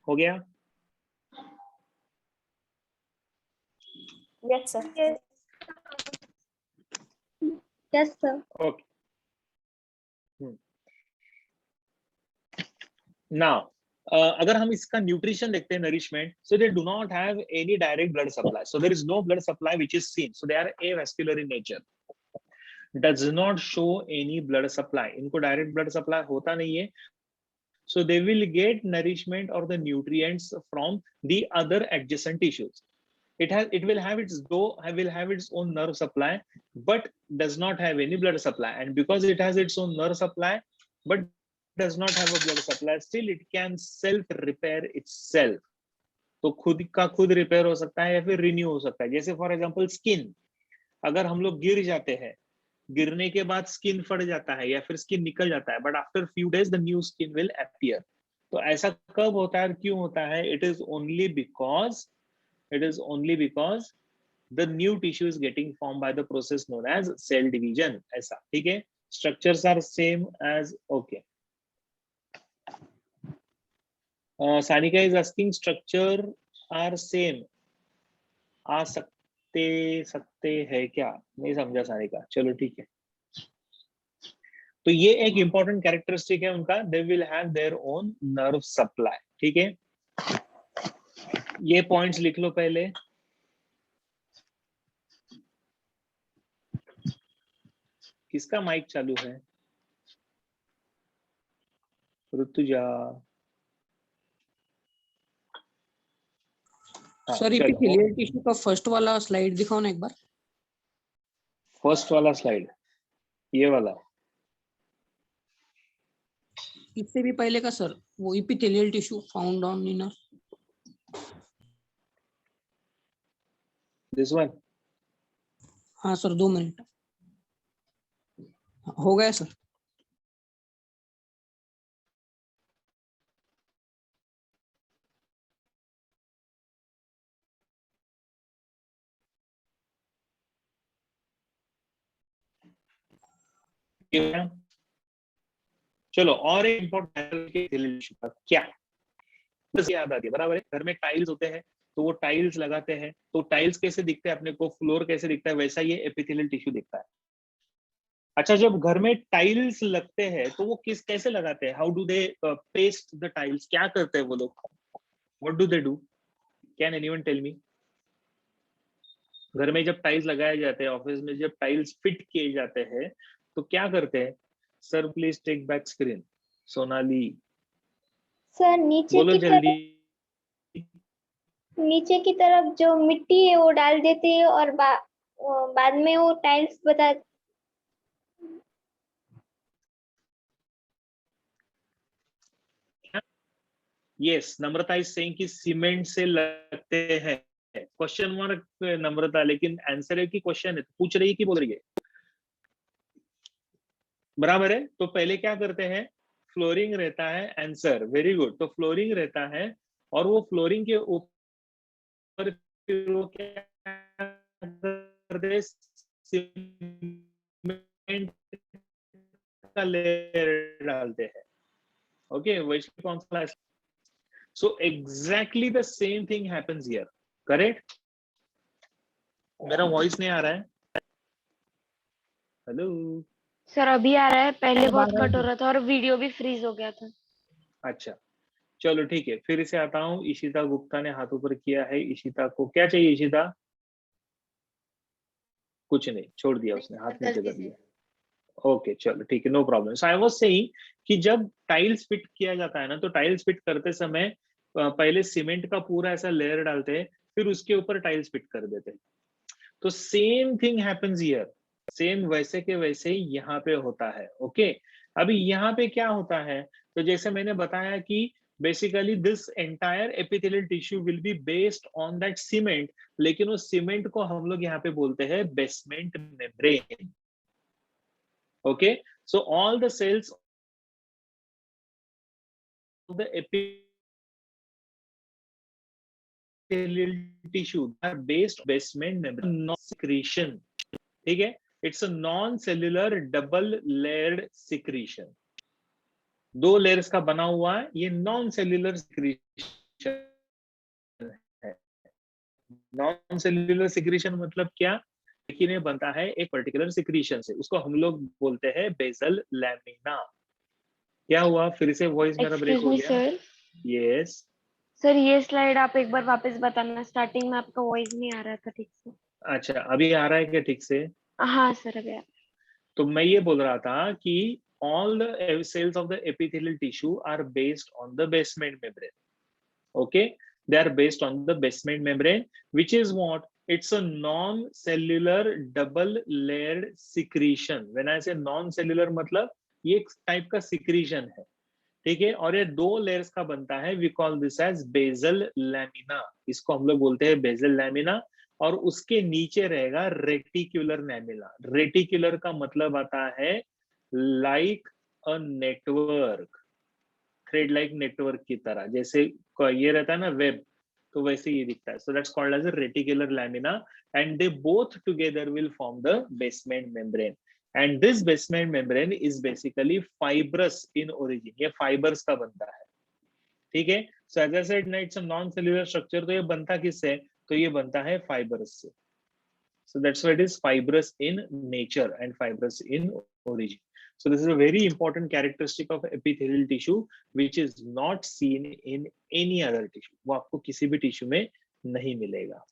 हो गया? Yes, sir. Yes. Yes, sir. Okay, now अगर हम इसका न्यूट्रिशन देखते हैं, nourishment, so they do not have any direct blood supply, so there is no blood supply which is seen, so they are avascular in nature, does not show any blood supply. इनको direct blood supply होता नहीं है, so they will get nourishment or the nutrients from the other adjacent tissues. it will have its own nerve supply, but does not have any blood supply. And because it has its own nerve supply, but does not have a blood supply, still it can self repair itself. तो खुद का खुद repair हो सकता है या फिर renew हो सकता है. जैसे फॉर एग्जांपल स्किन, अगर हम लोग गिर जाते हैं, गिरने के बाद स्किन फट जाता है या फिर स्किन निकल जाता है, but after few days the new skin will appear. तो ऐसा कब होता है, क्यों होता है? It is only because the new tissue is getting form by the process known as cell division. ऐसा, ठीक है. Structures are same as, okay. Sanika is asking structure are same, आ सकते हैं क्या? नहीं समझा सानिका, चलो ठीक है. तो ये एक इंपॉर्टेंट कैरेक्टरिस्टिक है उनका, they will have their own nerve supply. ठीक है, ये पॉइंट्स लिख लो पहले. किसका माइक चालू है? ऋतुजा. हाँ, सर चलो. इपिथेलियल टिश्यू का फर्स्ट वाला स्लाइड दिखाओ ना एक बार. फर्स्ट वाला स्लाइड, ये वाला. इससे भी पहले का सर, वो epithelial tissue found on inner. This one. हाँ सर, 2 मिनट हो गया सर. चलो, और एक इम्पोर्टेंट क्या बस याद आती है, बराबर है. घर में टाइल्स होते हैं, तो वो टाइल्स लगाते हैं, तो टाइल्स कैसे दिखते हैं अपने को, फ्लोर कैसे दिखता है, वैसा ये एपिथेलियल टिश्यू दिखता है. अच्छा, जब घर में टाइल्स लगते हैं तो वो कैसे लगाते हैं? How do they paste the tiles? क्या करते हैं वो लोग? What do they do? Can anyone tell me? घर में जब टाइल्स लगाए जाते हैं, ऑफिस में जब टाइल्स फिट किए जाते हैं, तो क्या करते हैं? Sir please take back screen. Sonali sir नीचे बोलो की जल्दी. नीचे की तरफ जो मिट्टी है वो डाल देते हैं और बाद में वो टाइल्स बता. यस, नम्रता इज सेइंग कि सीमेंट से लगते हैं. क्वेश्चन मार्क नम्रता, लेकिन आंसर है कि क्वेश्चन है, तो पूछ रही है कि बोल रही है? बराबर है. तो पहले क्या करते हैं? फ्लोरिंग रहता है. Answer very good. तो फ्लोरिंग रहता है, और वो फ्लोरिंग के ऊपर फिर वो क्या करते हैं? सीमेंट का लेयर डालते हैं. ओके, वैसे कौन सा? So exactly the same thing happens here. Correct? मेरा वॉइस नहीं आ रहा है? हेलो. सर अभी आ रहा है, पहले अब बहुत आ रहा है कट हो सर. रहा था और वीडियो भी फ्रीज हो गया था. अच्छा, चलो ठीक है, फिर से आता हूँ. इशिता गुप्ता ने हाथ ऊपर किया है. इशिता को क्या चाहिए? इशिता कुछ नहीं, छोड़ दिया उसने, हाथ नीचे कर दिया. ओके, चलो ठीक है, no problem. So I was saying कि जब टाइल्स फिट किया जाता है ना, तो टाइल्स फिट करते समय पहले सीमेंट का पूरा ऐसा लेयर डालते हैं, फिर उसके ऊपर टाइल्स फिट कर देते हैं. तो same thing happens here. Same वैसे के वैसे ही यहाँ पे होता है. ओके, अभी यहाँ पे क्या होता है? तो जैसे मैंने बताया कि basically this entire epithelial tissue will be based on that cement, लेकिन उस सीमेंट को हम लोग यहाँ पे बोलते हैं basement membrane. Okay, so all the cells of the epithelial tissue are based basement membrane secretion. ठीक है, it's a non-cellular double layered secretion. 2 layers का बना हुआ है, ये non-cellular secretion है. Non-cellular secretion मतलब क्या? लेकिन ये बनता है एक पर्टिकुलर सिक्रीशन से, उसको हम लोग बोलते हैं बेसल लैमिना. क्या हुआ? फिर से वॉइस मेरा ब्रेक एक्सक्यूज हो मी गया. सर. यस. सर ये स्लाइड आप एक बार वापस बताना, स्टार्टिंग में आपका वॉइस नहीं आ रहा था ठीक से. अच्छा, अभी आ रहा है क्या ठीक से? हाँ सर अभी आ रहा है. तो मैं ये बोल रहा था कि all the cells of the epithelial tissue are based on the basement membrane. Okay, They are based on the basement membrane, which is what? It's a non-cellular double-layered secretion. When I say non-cellular, मतलब ये एक type का secretion है, ठीक है, और ये 2 layers का बनता है. We call this as basal lamina. इसको हम लोग बोलते हैं basal lamina. और उसके नीचे रहेगा रेटिकुलर लैमिना. रेटिकुलर का मतलब आता है like a network, thread like network की तरह. जैसे ये रहता है ना वेब, तो वैसे ये दिखता है. So that's called as a reticular lamina and they both together will form the basement membrane. And this basement membrane is basically fibrous in origin. ये फाइबर्स का बनता है, ठीक है. सो एज आई सेड ना, it's a non cellular structure. तो ये बनता किससे? तो ये बनता है फाइबर्स से. So that's why it is fibrous in nature and fibrous in origin. So this is a very important characteristic of epithelial tissue which is not seen in any other tissue. वो आपको किसी भी tissue में नहीं मिलेगा,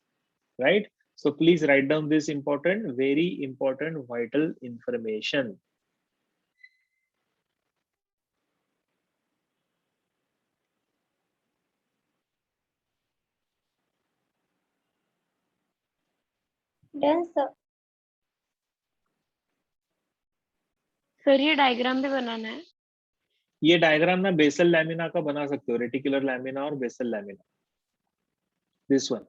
right? So please write down this important, very important, vital information. Done sir. Sir ये diagram भी बनाना है? ये डायग्राम ना बेसल लैमिना का बना सकते हो, रेटिकुलर लैमिना और basal lamina. This one.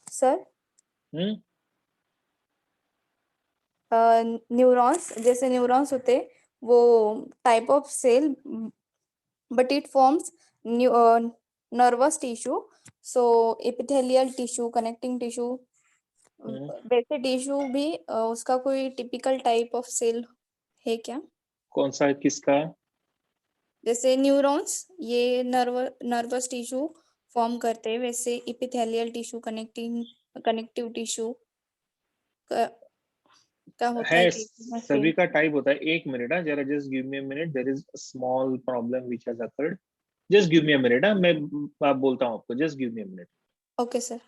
Sir neurons, जैसे न्यूरॉन्स होते वो type of cell, but it forms nervous tissue. So epithelial tissue, connecting tissue, वैसे टिश्यू भी उसका कोई टिपिकल टाइप ऑफ सेल है क्या? कौन सा, किसका? जैसे न्यूरॉन्स ये नर्वस टिश्यू फॉर्म करते हैं, वैसे एपिथेलियल टिश्यू, कनेक्टिव टिश्यू का होता है, है सभी का टाइप होता है. एक मिनट, जरा just give me a minute. There is a small problem which has occurred. Just give me a minute. मैं बोलता हूँ आपको. Just give me a minute. Okay sir.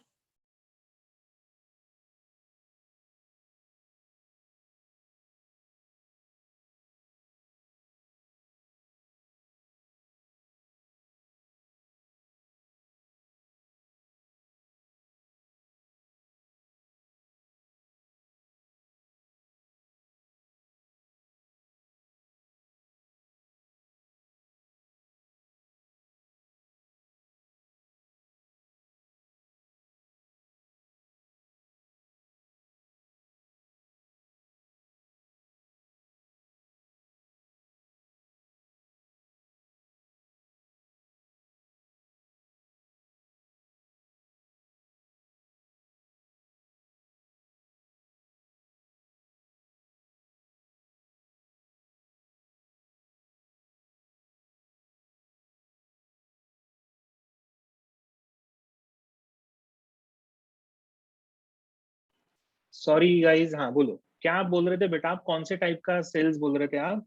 Sorry guys. हाँ बोलो, क्या आप बोल रहे थे बेटा? आप कौन से टाइप का सेल्स बोल रहे थे आप?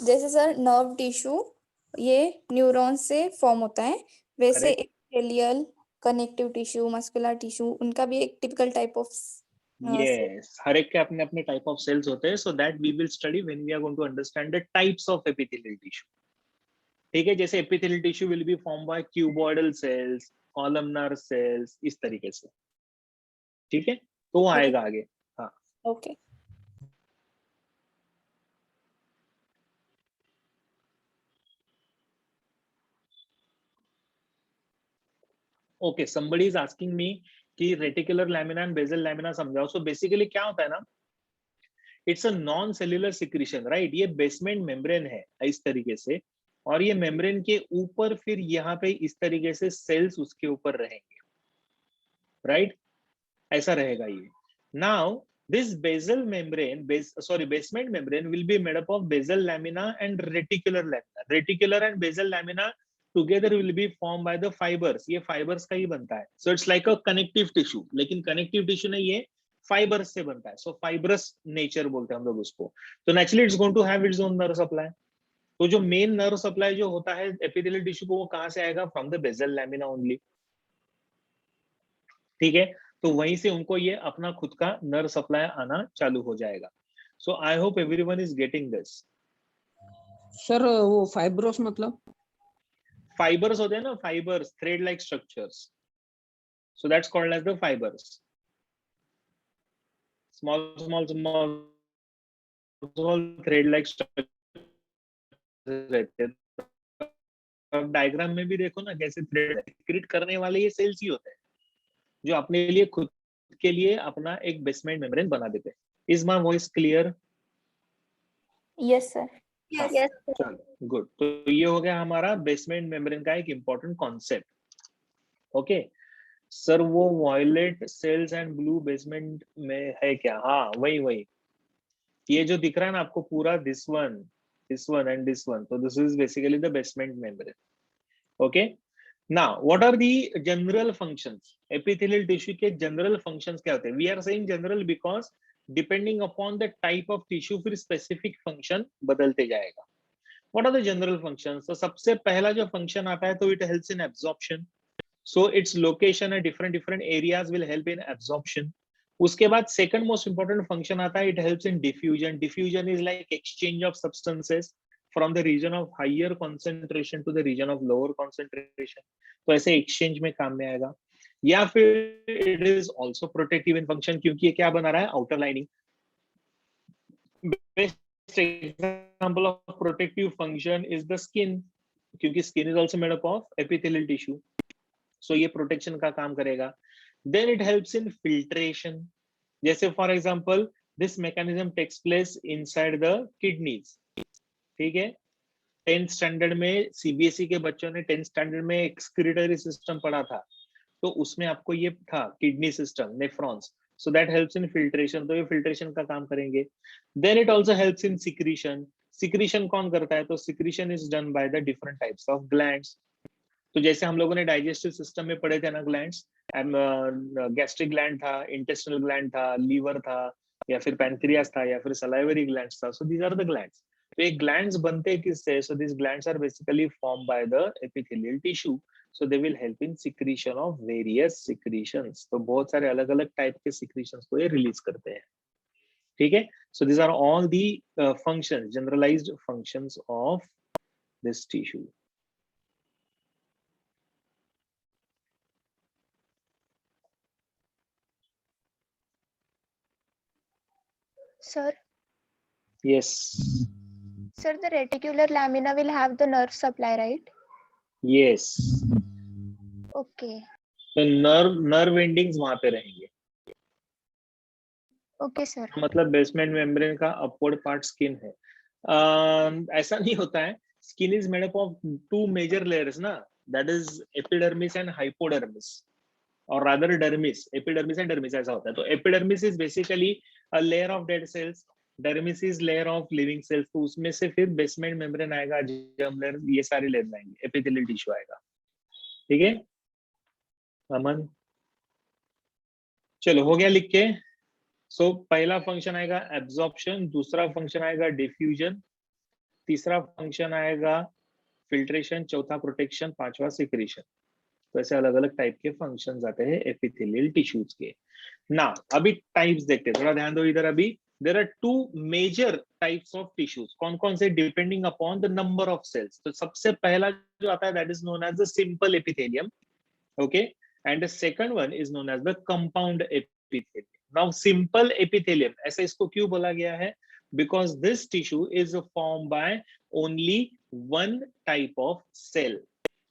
जैसे सर नर्व टिश्यू ये न्यूरॉन से फॉर्म होता है, वैसे Correct. Epithelial, connective tissue, muscular tissue, उनका भी एक टिपिकल टाइप ऑफ Yes, हर एक के अपने अपने टाइप ऑफ सेल्स होते हैं. So that we will study when we are going to understand the types of epithelial tissue. ठीक है, जैसे epithelial tissue will be form by cuboidal cells, columnar cells, इस तरीके से. ठीक है, तो वो आएगा आगे. हाँ, okay. Okay. somebody is asking me कि reticular lamina and basal lamina समझाओ. सो बेसिकली क्या होता है ना, it's a non cellular secretion, right. ये बेसमेंट मेम्ब्रेन है इस तरीके से, और ये मेम्ब्रेन के ऊपर फिर यहाँ पे इस तरीके से सेल्स उसके ऊपर रहेंगे, राइट. ऐसा रहेगा ये. Now This basement membrane will be made up of basal lamina and reticular lamina. Reticular and basal lamina together will be formed by the fibers. ये fibers का ही बनता है. So it's like a connective tissue. लेकिन connective tissue नहीं, ये fibers से बनता है. So fibrous nature बोलते हैं हम लोग उसको. So naturally it's going to have its own nerve supply. तो जो मेन नर्व सप्लाई जो होता है एपिथेलियल टिश्यू को, वो कहां से आएगा? From the basal lamina only. ठीक है, तो वहीं से उनको ये अपना खुद का नर्व सप्लाई आना चालू हो जाएगा. So I hope everyone is getting this. Sir वो फाइब्रोस मतलब? फाइबर्स होते हैं ना, fibres, thread like structures. So that's called as the fibres. Small small small thread like structure रहते हैं. अब डायग्राम में भी देखो ना कैसे थ्रेड सीक्रेट करने वाले ये सेल्स ही होते हैं जो अपने लिए खुद के लिए अपना एक बेसमेंट मेम्ब्रेन बना देते हैं. Is my voice clear? Yes, sir. Yes. चलो गुड. तो ये हो गया हमारा बेसमेंट मेम्ब्रेन का एक इंपॉर्टेंट कॉन्सेप्ट. ओके सर, वो violet cells and blue basement में है क्या? हाँ वही. ये जो दिख रहा है ना आपको पूरा, this one and this one, so this is basically the basement membrane. Okay, now what are the general functions? Epithelial tissue के general functions क्या होते हैं? We are saying general because depending upon the type of tissue फिर specific function बदलते जाएगा. What are the general functions? So सबसे पहला जो function आता है तो it helps in absorption. So its location at different areas will help in absorption. उसके बाद second most important function आता है, it helps in diffusion. Diffusion is like exchange of substances from the region of higher concentration to the region of lower concentration. तो ऐसे exchange में काम में आएगा. या फिर it is also protective in function, क्योंकि ये क्या बना रहा है? outer lining. Best example of protective function is the skin, क्योंकि skin is also made up of epithelial tissue. So ये protection का काम करेगा. Then it helps in filtration. जैसे for example, this mechanism takes place inside the kidneys. ठीक है, 10th standard में CBSE के बच्चों ने 10th स्टैंडर्ड में एक्सक्रीटरी सिस्टम पढ़ा था, तो उसमें आपको ये था kidney system, nephrons. So that helps in filtration. तो ये filtration का काम करेंगे. Then it also helps in secretion. Secretion कौन करता है? तो secretion is done by the different types of glands. तो जैसे हम लोगों ने डाइजेस्टिव सिस्टम में पढ़े थे ना, ग्लैंड्स, गैस्ट्रिक ग्लैंड था, इंटेस्टिनल ग्लैंड था, लीवर था, या फिर पैनक्रियास था, या फिर सलाइवरी ग्लैंड्स था. So these are the glands. तो ये ग्लैंड्स बनते किससे? So this glands are basically form by the epithelial tissue. So they will help in secretion of various secretions. तो बहुत सारे अलग अलग टाइप के सिक्रीशंस को ये रिलीज करते हैं. ठीक है, so this are all the functions, generalized functions of this tissue. Sir, Yes. sir, the reticular lamina will have the nerve supply, right? Yes. Okay. तो नर्व एंडिंग्स वहां पे रहेंगे. Okay, sir. मतलब बेसमेंट मेम्ब्रेन का upward part skin है. ऐसा नहीं होता है. Skin is made up of two major layers ना, that is epidermis and hypodermis, और rather dermis. Epidermis and dermis ऐसा होता है. तो epidermis is basically a layer of dead cells, dermis is layer of living cells. तो उसमें से फिर बेसमेंट मेम्ब्रेन आएगा, जर्म लेयर, ये सारे लेयर आएंगे, एपिथेलियल टिश्यू आएगा. ठीक है अमन, चलो हो गया लिख के. सो पहला फंक्शन आएगा एब्जॉर्प्शन, दूसरा फंक्शन आएगा डिफ्यूजन, तीसरा फंक्शन आएगा फिल्ट्रेशन, चौथा प्रोटेक्शन, पांचवा सिक्रीशन. तो ऐसे अलग अलग टाइप के फंक्शंस आते हैं एपिथेलियल टिश्यूज के. ना अभी टाइप्स देखते हैं, थोड़ा ध्यान दो इधर. अभी there are two major types of tissues. कौन कौन से? Depending upon the number of cells. तो सबसे पहला जो आता है that is known as the simple epithelium. Okay, and the second one is known as the compound epithelium. Now simple epithelium ऐसा इसको क्यों बोला गया है? because this tissue is formed by only one type of cell.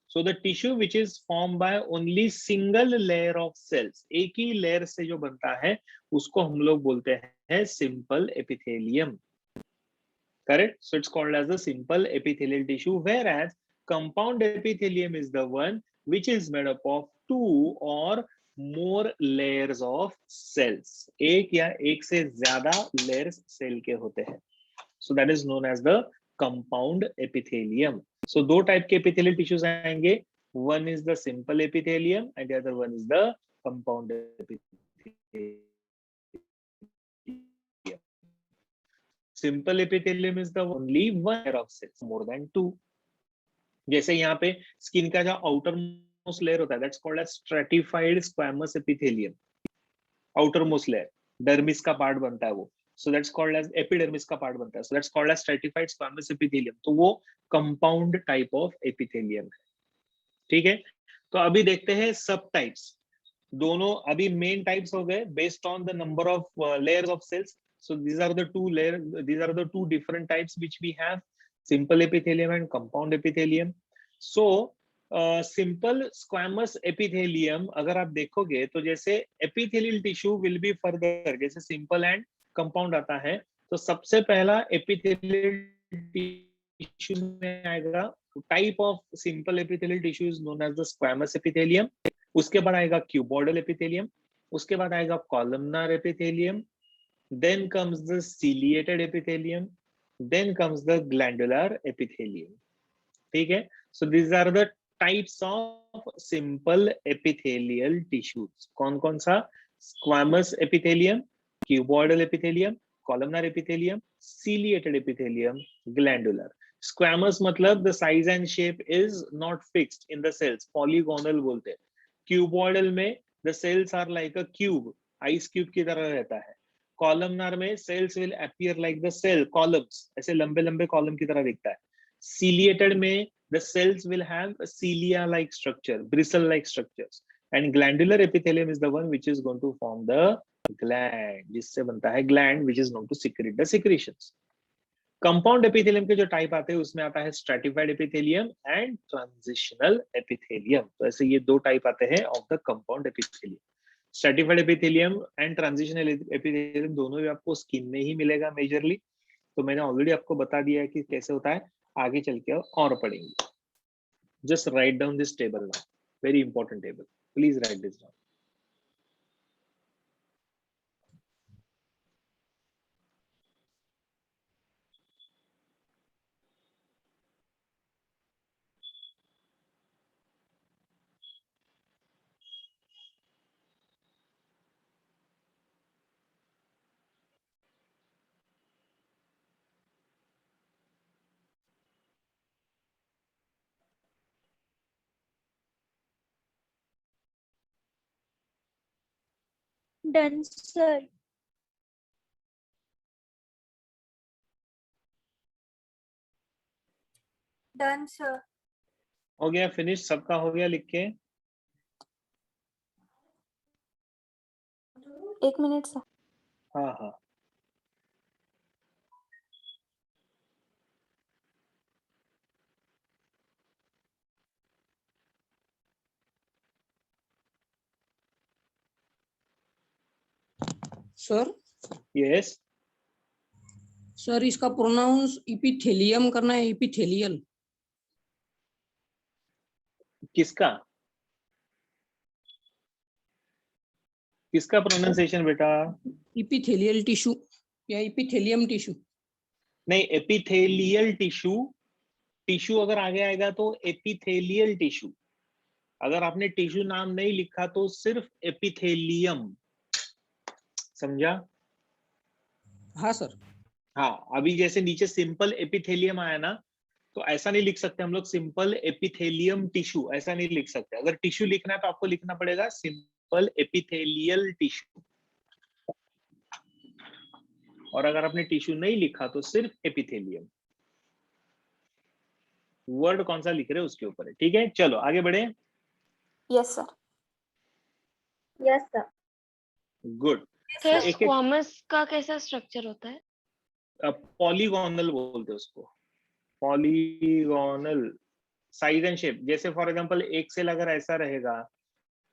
So the tissue which is formed by only single layer of cells, एक ही layer से जो बनता है उसको हम लोग बोलते हैं simple epithelium. Correct? So it's called as a simple epithelial tissue, whereas compound epithelium is the one which is made up of two or more layers of cells. एक या एक से ज्यादा layers cell के होते हैं. So that is known as the compound epithelium. So दो type के epithelial tissues आएंगे. One is the simple epithelium and the other one is the compound epithelium. Simple epithelium is the only one layer of cells, more than two. जैसे यहाँ पे skin का जो outer most layer होता है, that's called as stratified squamous epithelium. Outer most layer dermis का part बनता है वो, so that's called as epidermis का पार्ट बनता है, so that's called as stratified squamous epithelium. तो वो compound type of epithelium है. ठीक है, तो अभी देखते हैं सब टाइप्स. दोनों अभी मेन टाइप्स हो गए based on the number of layers of cells. So these are the two different types which we have, simple epithelium and compound epithelium. So simple squamous epithelium अगर आप देखोगे तो जैसे epithelial tissue will be further, जैसे simple and compound आता है, तो सबसे पहला epithelial tissue में आएगा, type of simple epithelial tissue is known as the squamous epithelium. उसके बाद आएगा cuboidal epithelium, उसके बाद आएगा columnar epithelium, then comes the ciliated epithelium, then comes the glandular epithelium. ठीक है, so these are the types of simple epithelial tissues. कौन कौन सा? Squamous epithelium, cuboidal epithelium, columnar epithelium, ciliated epithelium, glandular. Squamous मतलब the size and shape is not fixed in the cells, polygonal बोलते हैं. Cuboidal में the cells are like a cube, ice cube की तरह रहता है. Columnar में cells will appear like the cell columns, ऐसे लंबे लंबे column की तरह दिखता है. Ciliated में the cells will have a cilia like structure, bristle like structures, and glandular epithelium is the one which is going to form the gland, जिससे बनता है gland which is known to secrete the secretions. Compound epithelium के जो type आते हैं उसमें आता है stratified epithelium and transitional epithelium. तो ऐसे ये दो type आते हैं of the compound epithelium. Stratified epithelium and transitional epithelium दोनों भी आपको स्किन में ही मिलेगा मेजरली. तो मैंने ऑलरेडी आपको बता दिया है कि कैसे होता है, आगे चल के और पढ़ेंगे. Just write down this table now. Very important table. Please write this down. Done, sir. Done, sir. हो गया फिनिश, सबका हो गया लिख के? 1 मिनट सर. हाँ हाँ. Sir Yes. सर इसका प्रोनाउंस इपिथेलियम करना है, इपिथेलियल. किसका किसका प्रोनाउंसिएशन बेटा? इपिथेलियल टिश्यू या इपिथेलियम टिश्यू? नहीं, एपिथेलियल टिश्यू. टिश्यू अगर आगे आएगा तो एपिथेलियल टिश्यू. अगर आपने टिश्यू नाम नहीं लिखा तो सिर्फ एपिथेलियम. समझा? हाँ सर. हाँ, अभी जैसे नीचे सिंपल एपिथेलियम आया ना, तो ऐसा नहीं लिख सकते हम लोग सिंपल एपिथेलियम टिश्यू, ऐसा नहीं लिख सकते. अगर टिश्यू लिखना है तो आपको लिखना पड़ेगा सिंपल एपिथेलियल टिश्यू. और अगर आपने टिश्यू नहीं लिखा तो सिर्फ एपिथेलियम. वर्ड कौन सा लिख रहे हैं उसके ऊपर है. ठीक है, चलो आगे बढ़े. Yes sir. Yes, sir. Good. Sir एक- स्क्वामस का कैसा स्ट्रक्चर होता है? पॉलीगोनल बोलते हैं उसको. Polygonal size and shape. जैसे फॉर एग्जांपल एक सेल अगर ऐसा रहेगा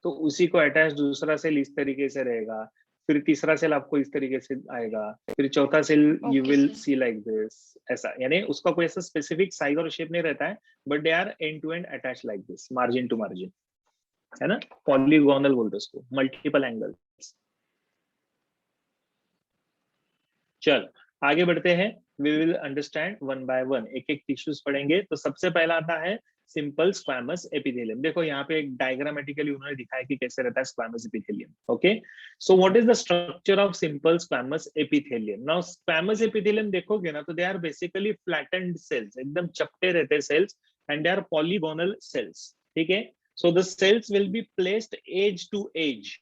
तो उसी को अटैच दूसरा सेल इस तरीके से रहेगा, फिर तीसरा सेल आपको इस तरीके से आएगा, फिर चौथा cell you Okay, will sir. See like this. ऐसा यानी उसका कोई ऐसा स्पेसिफिक साइज और शेप नहीं रहता है, but they are end to end attach like this, margin to margin. है ना, पॉलीगोनल बोलते हैं उसको, मल्टीपल एंगल्स। चल आगे बढ़ते हैं, we will understand one by one, एक एक टिश्यूज पढ़ेंगे। तो सबसे पहला आता है सिंपल स्क्वैमस एपिथेलियम। देखो यहाँ पे एक डायग्रामेटिकली उन्होंने दिखाया कि कैसे रहता है squamous epithelium. Okay, so what is the structure of simple squamous epithelium? Now squamous epithelium देखोगे ना तो they are basically flattened cells, एकदम चपटे रहते हैं cells, and they are polygonal cells. ठीक है, so the cells will be placed edge to edge.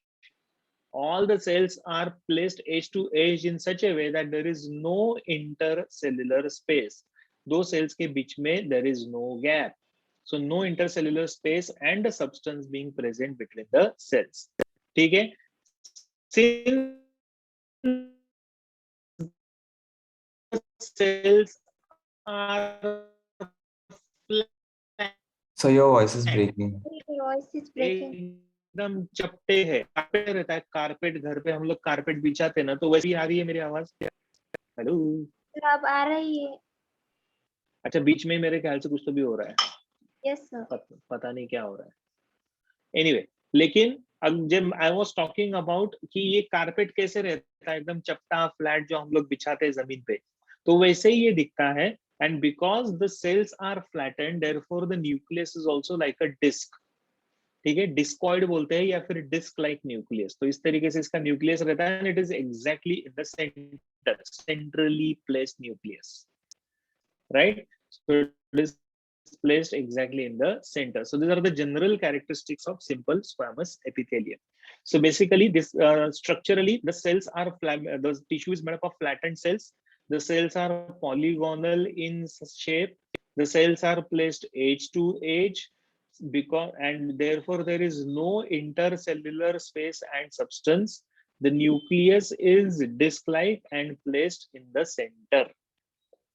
All the cells are placed edge to edge in such a way that there is no intercellular space. दो cells के बीच में there is no gap. So no intercellular space and the substance being present between the cells. ठीक है? Since cells are So your voice is breaking. Your voice is breaking. एकदम चपटे है, carpet रहता है, कारपेट घर पे हम लोग कारपेट बिछाते हैं ना, तो वैसे ही आ रही है मेरी आवाज? हेलो, सर अब आ रही है। अच्छा बीच में मेरे ख्याल से कुछ तो भी हो रहा है, यस सर। पता नहीं क्या हो रहा है। एनीवे, लेकिन अब जब आई वाज टॉकिंग अबाउट कि ये कारपेट कैसे रहता है, एकदम चपटा फ्लैट जो हम लोग बिछाते हैं जमीन पे, तो वैसे ही ये दिखता है। And because the cells are flattened, therefore the nucleus is also like a disc. ठीक है, डिस्कॉइड बोलते हैं या फिर डिस्क लाइक न्यूक्लियस। तो इस तरीके से इसका न्यूक्लियस रहता है, and it is exactly in the centre, centrally placed nucleus, right? So it is placed exactly in the center. So these are the general characteristics of simple squamous epithelium. So basically this structurally the cells are the tissue is made up of flattened cells. The cells are polygonal in shape. The cells are placed edge to edge, because and therefore there is no intercellular space and substance. The nucleus is disc-like and placed in the center,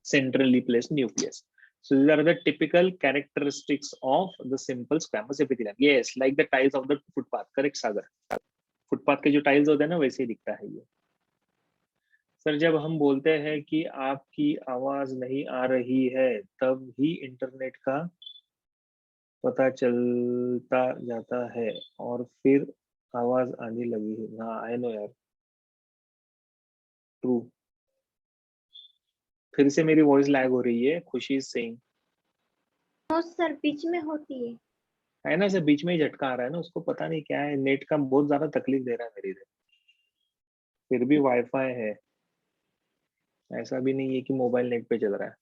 centrally placed nucleus. So these are the typical characteristics of the simple squamous epithelium. Yes, like the tiles of the footpath. Correct, Sagar? Footpath के जो tiles होते हैं ना, वैसे ही दिखता है ये। Sir जब हम बोलते हैं कि आपकी आवाज नहीं आ रही है, तब ही इंटरनेट का पता चलता जाता है और फिर आवाज आने लगी है। हाँ आई नो यार, ट्रू। फिर से मेरी वॉइस लैग हो रही है, खुशी सिंह। नो सर, बीच में होती है ना सर, बीच में ही झटका आ रहा है ना, उसको पता नहीं क्या है, नेट का बहुत ज्यादा तकलीफ दे रहा है मेरी इधर। फिर भी वाईफाई है, ऐसा भी नहीं है कि मोबाइल नेट पे चल रहा है।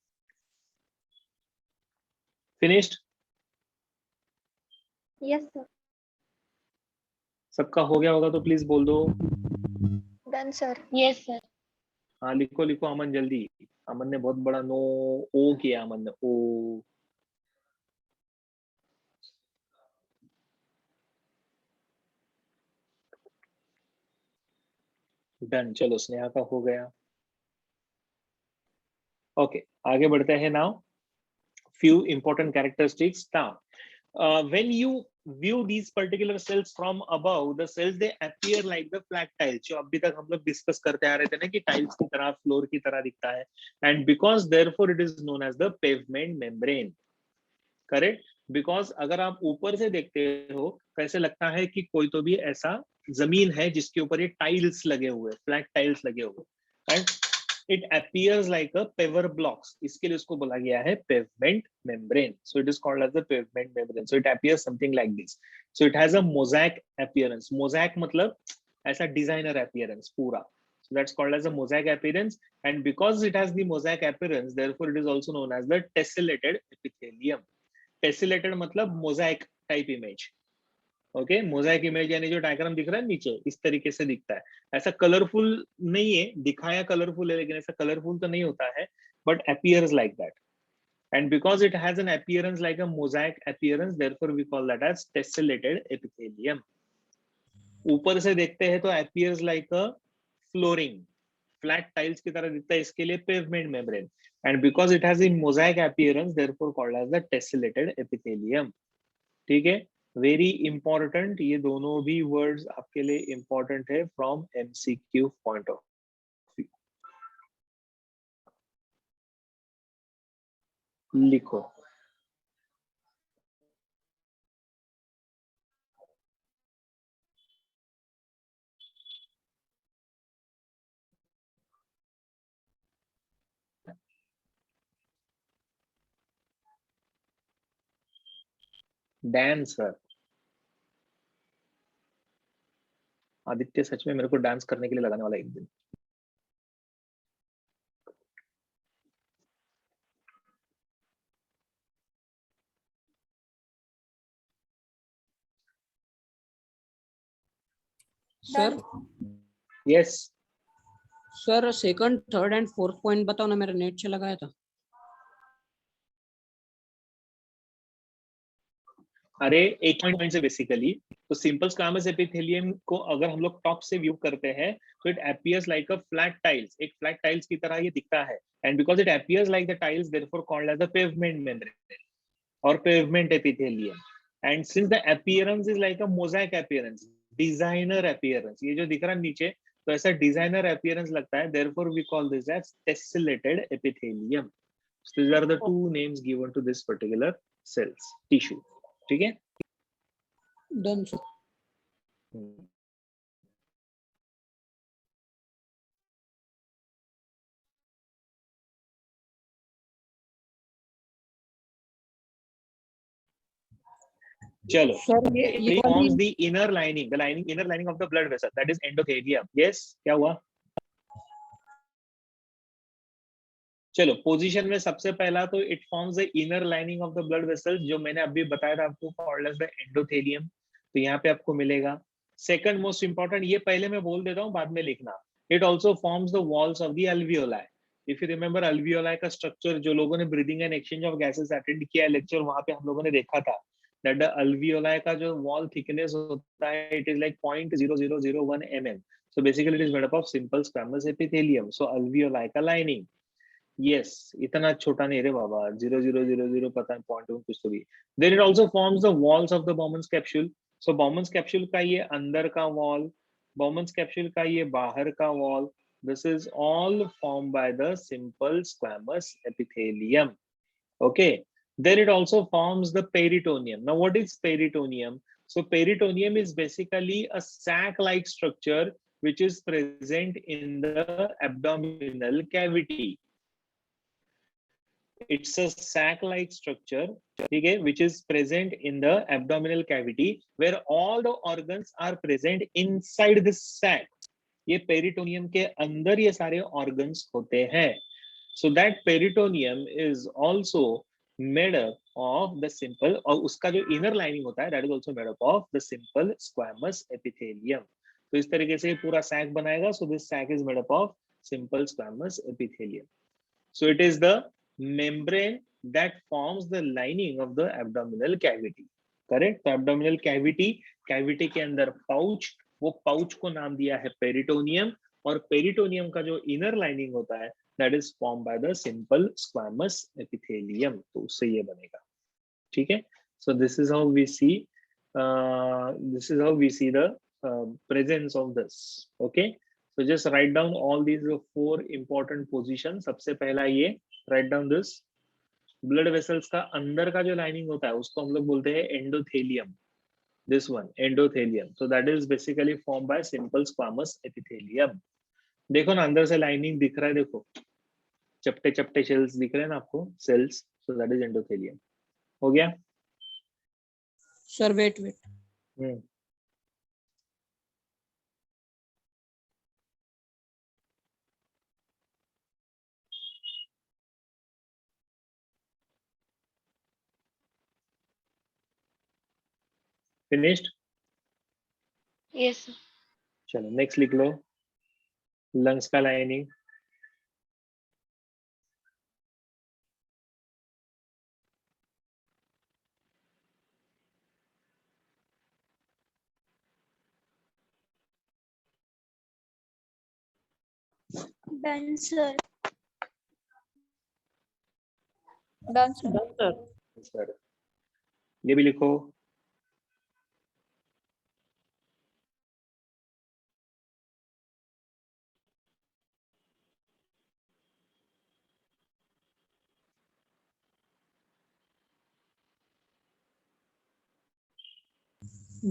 फिनिश्ड? Yes sir. सबका हो गया होगा तो प्लीज बोल दो। Done, sir. Yes sir. हाँ लिखो लिखो अमन, जल्दी। अमन ने बहुत बड़ा नो ओ किया, अमन ने ओ। डन, चलो स्नेहा का हो गया। ओके, आगे बढ़ते हैं now. Few important characteristics. Now when you view these particular cells from above, the cells they appear like the flat tiles, जो अभी तक हम लोग डिस्कस करते आ रहे थे ना कि टाइल्स की तरह, फ्लोर की तरह दिखता है। And because therefore it is known as the pavement membrane. Correct? Because अगर आप ऊपर से देखते हो तो ऐसे लगता है कि कोई तो भी ऐसा जमीन है जिसके ऊपर ये टाइल्स लगे हुए, फ्लैट टाइल्स लगे हुए, right? It appears like a paver blocks. इसके लिए उसको बोला गया है pavement membrane. So it is called as the pavement membrane. So it appears something like this. So it has a mosaic appearance. Mosaic मतलब ऐसा designer appearance पूरा. So that's called as a mosaic appearance. And because it has the mosaic appearance, therefore it is also known as the tessellated epithelium. Tessellated मतलब mosaic type image. Okay, Mosaic image यानी जो diagram दिख रहा है नीचे, इस तरीके से दिखता है। ऐसा कलरफुल नहीं है, दिखाया कलरफुल है लेकिन ऐसा कलरफुल तो नहीं होता है, but appears like that. And because it has an appearance like a mosaic appearance, therefore we call that as tessellated epithelium. ऊपर से देखते हैं तो appears like a flooring, flat tiles की तरह दिखता है, इसके लिए pavement membrane. And because it has a mosaic appearance, therefore called as the tessellated epithelium. ठीक है, वेरी इंपॉर्टेंट, ये दोनों भी वर्ड्स आपके लिए इंपॉर्टेंट है from MCQ point of view. लिखो। डांस सर। आदित्य सच में मेरे को डांस करने के लिए लगाने वाला है एक दिन। Sir yes sir second third and fourth point बताओ ना, मेरा नेट चला गया था। अरे एक पॉइंट से बेसिकली तो सिंपल स्क्वामस एपिथेलियम को अगर हम लोग टॉप से व्यू करते हैं तो it appears like a flat tiles, एक फ्लैट टाइल्स की तरह ये दिखता है। And because it appears like the tiles therefore called as the pavement membrane और pavement epithelium. And since the appearance is like a mosaic appearance, designer appearance, ये जो दिख रहा है नीचे तो ऐसा डिजाइनर अपीयरेंस लगता है, therefore we call this as tessellated epithelium. So these are the two names given to this particular cells tissue. ठीक है? Done sir. चलो, सर ये it forms वाली the inner lining of the blood vessel, that is endothelium. Yes, क्या हुआ? चलो position में सबसे पहला तो it forms the inner lining of the blood vessel, जो मैंने अभी बताया था आपको, कॉल्ड एज द एंडोथेलियम। तो यहाँ पे आपको मिलेगा। सेकंड मोस्ट इंपॉर्टेंट, ये पहले मैं बोल देता हूँ, बाद में लिखना। It also forms the walls of the alveoli. If you remember alveoli का स्ट्रक्चर, जो लोगों ने breathing and exchange of gases attend किया लेक्चर, वहां पे हम लोगों ने देखा था दैट द अल्वियोलाई का जो वॉल थिकनेस होता है it is like 0.0001 mm. So basically it is made up of simple squamous epithelium. So alveoli का lining, yes, इतना छोटा नहीं रे बाबा, 0.000 पता नहीं पॉइंट कुछ तो भी। Then it also forms the walls of the Bowman's capsule. So Bowman's capsule का ये अंदर का wall, Bowman's capsule का ये बाहर का wall, this is all formed by the simple squamous epithelium. Okay. Then it also forms the peritoneum. Now what is peritoneum? So peritoneum is basically a sac-like structure which is present in the abdominal cavity. It's a sac-like structure, okay, which is present in the abdominal cavity where all the organs are present inside this sac. ये peritoneum के अंदर ये सारे organs होते हैं. So that peritoneum is also made up of the simple, और उसका जो inner lining होता है that is also made up of the simple squamous epithelium. तो इस तरीके से पूरा sac बनाएगा. So this sac is made up of simple squamous epithelium. So it is the membrane that forms the lining of the abdominal cavity. Correct? तो abdominal cavity के अंदर pouch, वो pouch को नाम दिया है peritoneum, और peritoneum का जो inner lining होता है that is formed by the simple squamous epithelium. तो उससे ये बनेगा. ठीक है? So this is how we see the presence of this. Okay? So just write down all these 4 important positions. सबसे पहला ये write down this. Blood vessels का अंदर का जो lining होता है उसको हम लोग बोलते हैं endothelium. This one, endothelium. So that is basically formed by simple squamous epithelium. देखो ना अंदर से lining दिख रहा है, देखो चपटे चपटे cells दिख रहे हैं ना आपको, cells. So that is endothelium. हो गया? Sir wait Finished? Yes. चलो नेक्स्ट लिख लो. लंग्स का lining. Done, sir. Done, sir. Sir ये भी लिखो.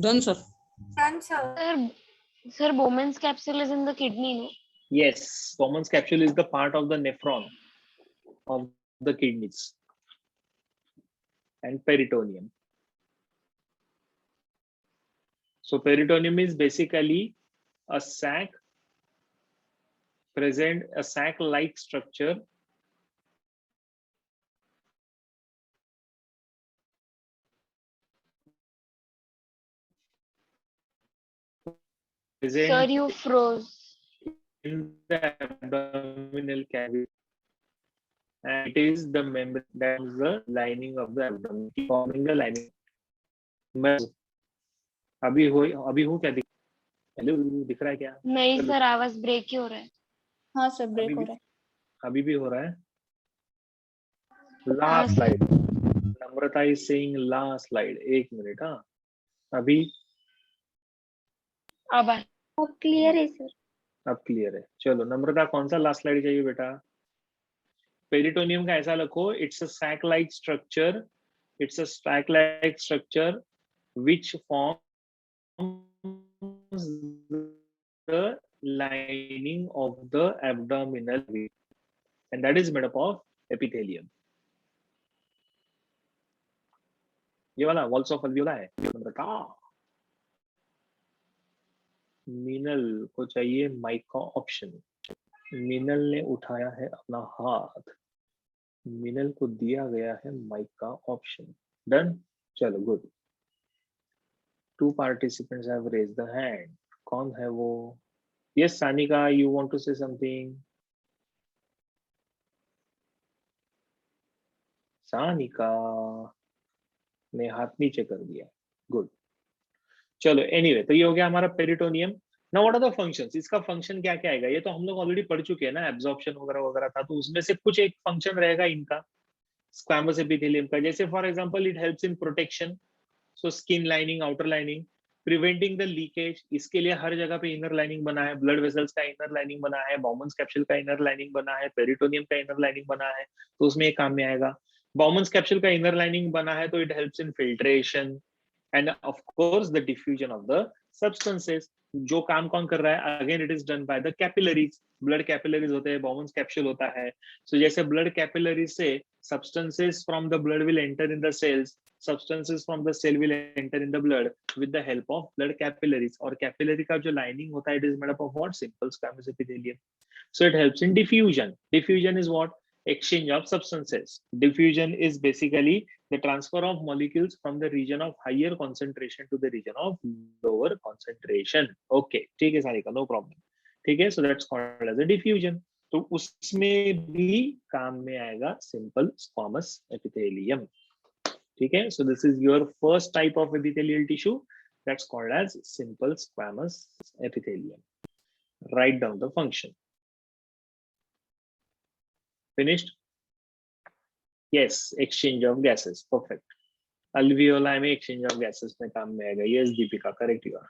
Done sir. Done, sir. Sir, Bowman's capsule is in the kidney, no? Yes, Bowman's capsule is the part of the nephron of the kidneys and peritoneum. So peritoneum is basically a sac present, a sac-like structure Sir, present you froze. in the abdominal cavity, and it is the membrane that is the lining of the abdomen, forming the lining. अभी हो क्या दिख, hello दिख रहा है क्या? नहीं sir, आवाज ब्रेक ही हो रहा है. हाँ सर, ब्रेक अभी हो भी रहा है. अभी भी हो रहा है. हाँ last sir. Slide, Namrata is saying last slide. 1 minute. हाँ अभी अब आए. क्लियर है सर. अब क्लियर है. चलो नम्रता, कौन सा लास्ट स्लाइड चाहिए बेटा? पेरिटोनियम का ऐसा लिखो, it's a sac like structure, it's a sac like structure which forms the lining of the abdominal cavity, and that is made up of epithelium. ये वाला walls of alveoli है. मीनल को चाहिए माइक का ऑप्शन. मीनल ने उठाया है अपना हाथ. मीनल को दिया गया है माइक का ऑप्शन. डन. चलो good. 2 participants have raised the hand. कौन है वो? Yes, Sanika, you want to say something? Sanika ने हाथ नीचे कर दिया. गुड. चलो एनीवे, तो ये हो गया हमारा peritoneum. Now what are the functions? इसका फंक्शन क्या क्या आएगा? ये तो हम लोग ऑलरेडी पढ़ चुके हैं ना, एब्जॉर्प्शन वगैरह वगैरह था, तो उसमें से कुछ एक फंक्शन रहेगा इनका स्क्वैमस एपिथेलियम का. जैसे for example it helps in protection, so skin lining, outer lining, preventing the leakage. इसके लिए हर जगह पे इनर लाइनिंग बना है. ब्लड वेसल्स का इनर लाइनिंग बना है, बाउमन्स कैप्सूल का इनर लाइनिंग बना है, पेरिटोनियम का इनर लाइनिंग बना है, तो उसमें एक काम में आएगा. बाउमन्स कैप्सूल का इनर लाइनिंग बना है तो it helps in filtration end of course the diffusion of the substances. जो काम कौन कर रहा है? Again it is done by the capillaries. Blood capillaries होते हैं, बाउमन्स कैप्सूल होता है. सो जैसे ब्लड कैपिलरीज से substances from the blood will enter in the cells, substances from the cell will enter in the blood with the help of blood capillaries. और capillary का जो lining होता है, it is made up of what? Simple squamous epithelium. So it helps in diffusion. Diffusion is what? Exchange of substances. Diffusion is basically the transfer of molecules from the region of higher concentration to the region of lower concentration. Okay, ठीक है Sarika, no problem. ठीक है, so that's called as a diffusion. तो उसमें भी काम में आएगा सिंपल स्क्वामस एपिथेलियम. ठीक है, so this is your first type of epithelial tissue, that's called as simple squamous epithelium. Write down the function. Finished? Yes, exchange of gases. Perfect. Alveoli में exchange of gases में काम में आएगा. Yes Deepika, correct you are.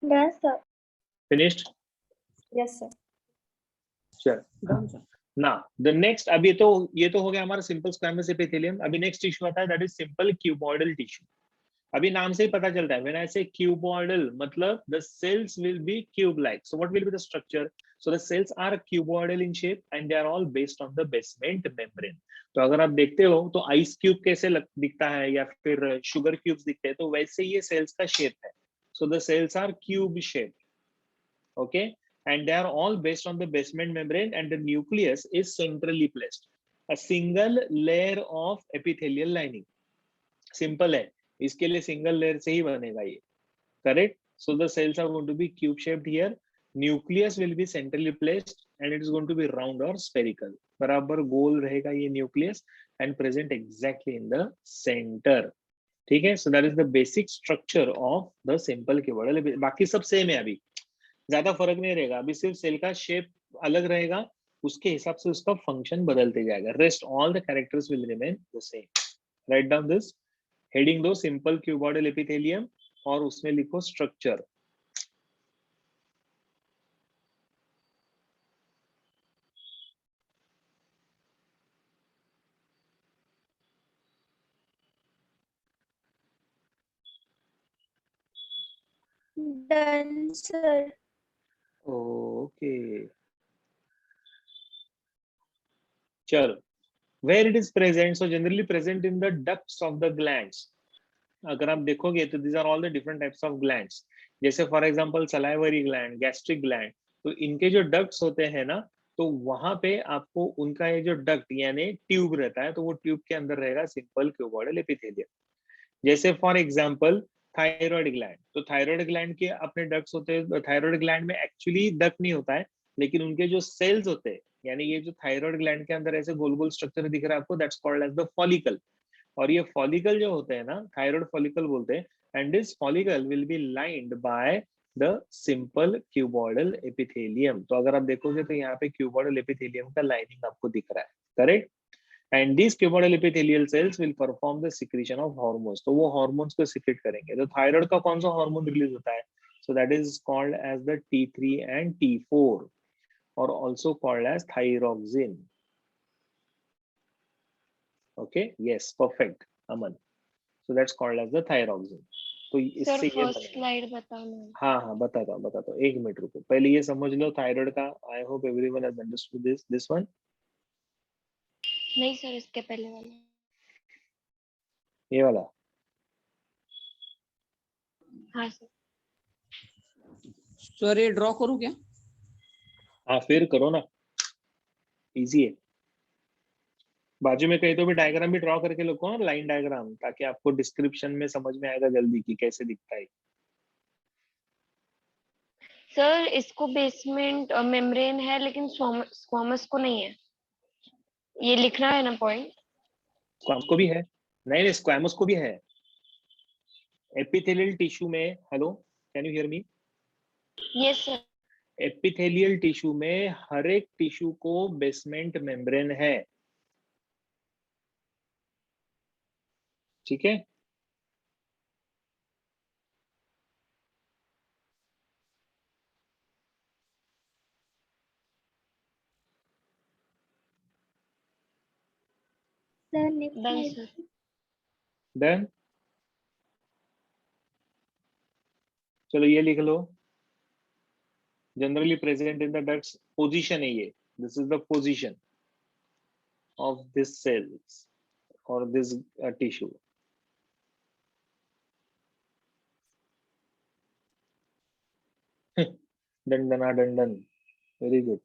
Yes sir. Finished? Yes, sir. चल. Now the next, अब ये तो हो गया हमारा सिंपल स्क्वैमस एपिथेलियम. अभी नेक्स्ट टिश्यू आता है, that is simple cuboidal tissue. अभी नाम से ही पता चलता है, व्हेन आई से क्यूबॉइडल मतलब the cells will be cube like. So what will be the structure? So the cells are cuboidal in shape and they are all based on the basement membrane. तो अगर आप देखते हो तो ice cube कैसे दिखता है या फिर शुगर क्यूब्स दिखते हैं, तो वैसे ये सेल्स का शेप है. So the cells are cube shaped, okay, and they are all based on the basement membrane, and the nucleus is centrally placed. A single layer of epithelial lining. Simple है, इसके लिए single layer से ही बनेगा ये. Correct? So the cells are going to be cube shaped here. Nucleus will be centrally placed and it is going to be round or spherical. बराबर गोल रहेगा ये nucleus and present exactly in the center. ठीक है, so that is the basic structure of the simple cuboidal. बाकी सब same है, अभी ज्यादा फर्क नहीं रहेगा. अभी सिर्फ सेल का शेप अलग रहेगा, उसके हिसाब से उसका फंक्शन बदलते जाएगा. Rest all the characters will remain the same. Write down this. Heading दो सिंपल क्यूबॉइडल एपिथेलियम और उसमें लिखो स्ट्रक्चर. Done, sir. ओके चलो. where it is present, so generally present in the ducts of the glands. अगर आप देखोगे तो these are all the different types of glands. जैसे for example salivary gland, gastric gland, तो इनके जो ducts होते हैं ना, तो वहां पे आपको उनका ये जो duct यानी ट्यूब रहता है, तो वो ट्यूब के अंदर रहेगा सिंपल क्यूबॉइडल एपिथेलियम. जैसे फॉर एग्जांपल थायराइड ग्लैंड, तो थायराइड ग्लैंड के अपने डक्ट्स होते हैं. थायराइड ग्लैंड में एक्चुअली डक्ट नहीं होता है, लेकिन उनके जो सेल्स होते हैं, यानी ये जो थायराइड ग्लैंड के अंदर ऐसे गोल गोल स्ट्रक्चर दिख रहा है आपको, that's called as the follicle. और ये फॉलिकल जो होते हैं ना, थायराइड फॉलिकल बोलते हैं. And this follicle will be lined by the simple cuboidal epithelium. तो अगर आप देखोगे तो यहाँ पे क्यूबॉइडल एपिथेलियम का लाइनिंग आपको दिख रहा है, correct. And these cuboidal epithelial cells will perform the secretion of hormones. तो वो hormones को secrete करेंगे. तो thyroid का कौन सा hormone release होता है? So that is called as the T3 and T4, or also called as thyroxine. Okay, yes, perfect, Aman. So that's called as the thyroxine. तो इससे सर ये फर्स्ट बनेगा. स्लाइड बताओ ना. हाँ हाँ बताता हूँ. एक मिनट रुको, पहले ये समझ लो थायराइड का. I hope everyone has understood this one. नहीं सर, इसके पहले वाला. ये वाला. हाँ सर. सर ये ड्रॉ करूँ क्या? हाँ फिर करो ना, इजी है. बाजू में कहीं तो भी डायग्राम भी ड्रॉ करके रखो ना, लाइन डायग्राम, ताकि आपको डिस्क्रिप्शन में समझ में आएगा जल्दी कि कैसे दिखता है. सर इसको बेसमेंट मेम्ब्रेन है, लेकिन स्क्वामस को नहीं है. ये लिखना है ना पॉइंट. स्क्वामस को भी है. नहीं, स्क्वामस को भी है. एपिथेलियल टिश्यू में, hello can you hear me? Yes sir. Epithelial tissue में हर एक टिश्यू को बेसमेंट मेम्ब्रेन है, ठीक है. Sir, next done slide. Sir. Done. चलो ये लिख लो. Generally present in the ducts, position है ये. This is the position of this cells और दिस टिश्यू. डंडना डंडन, very good.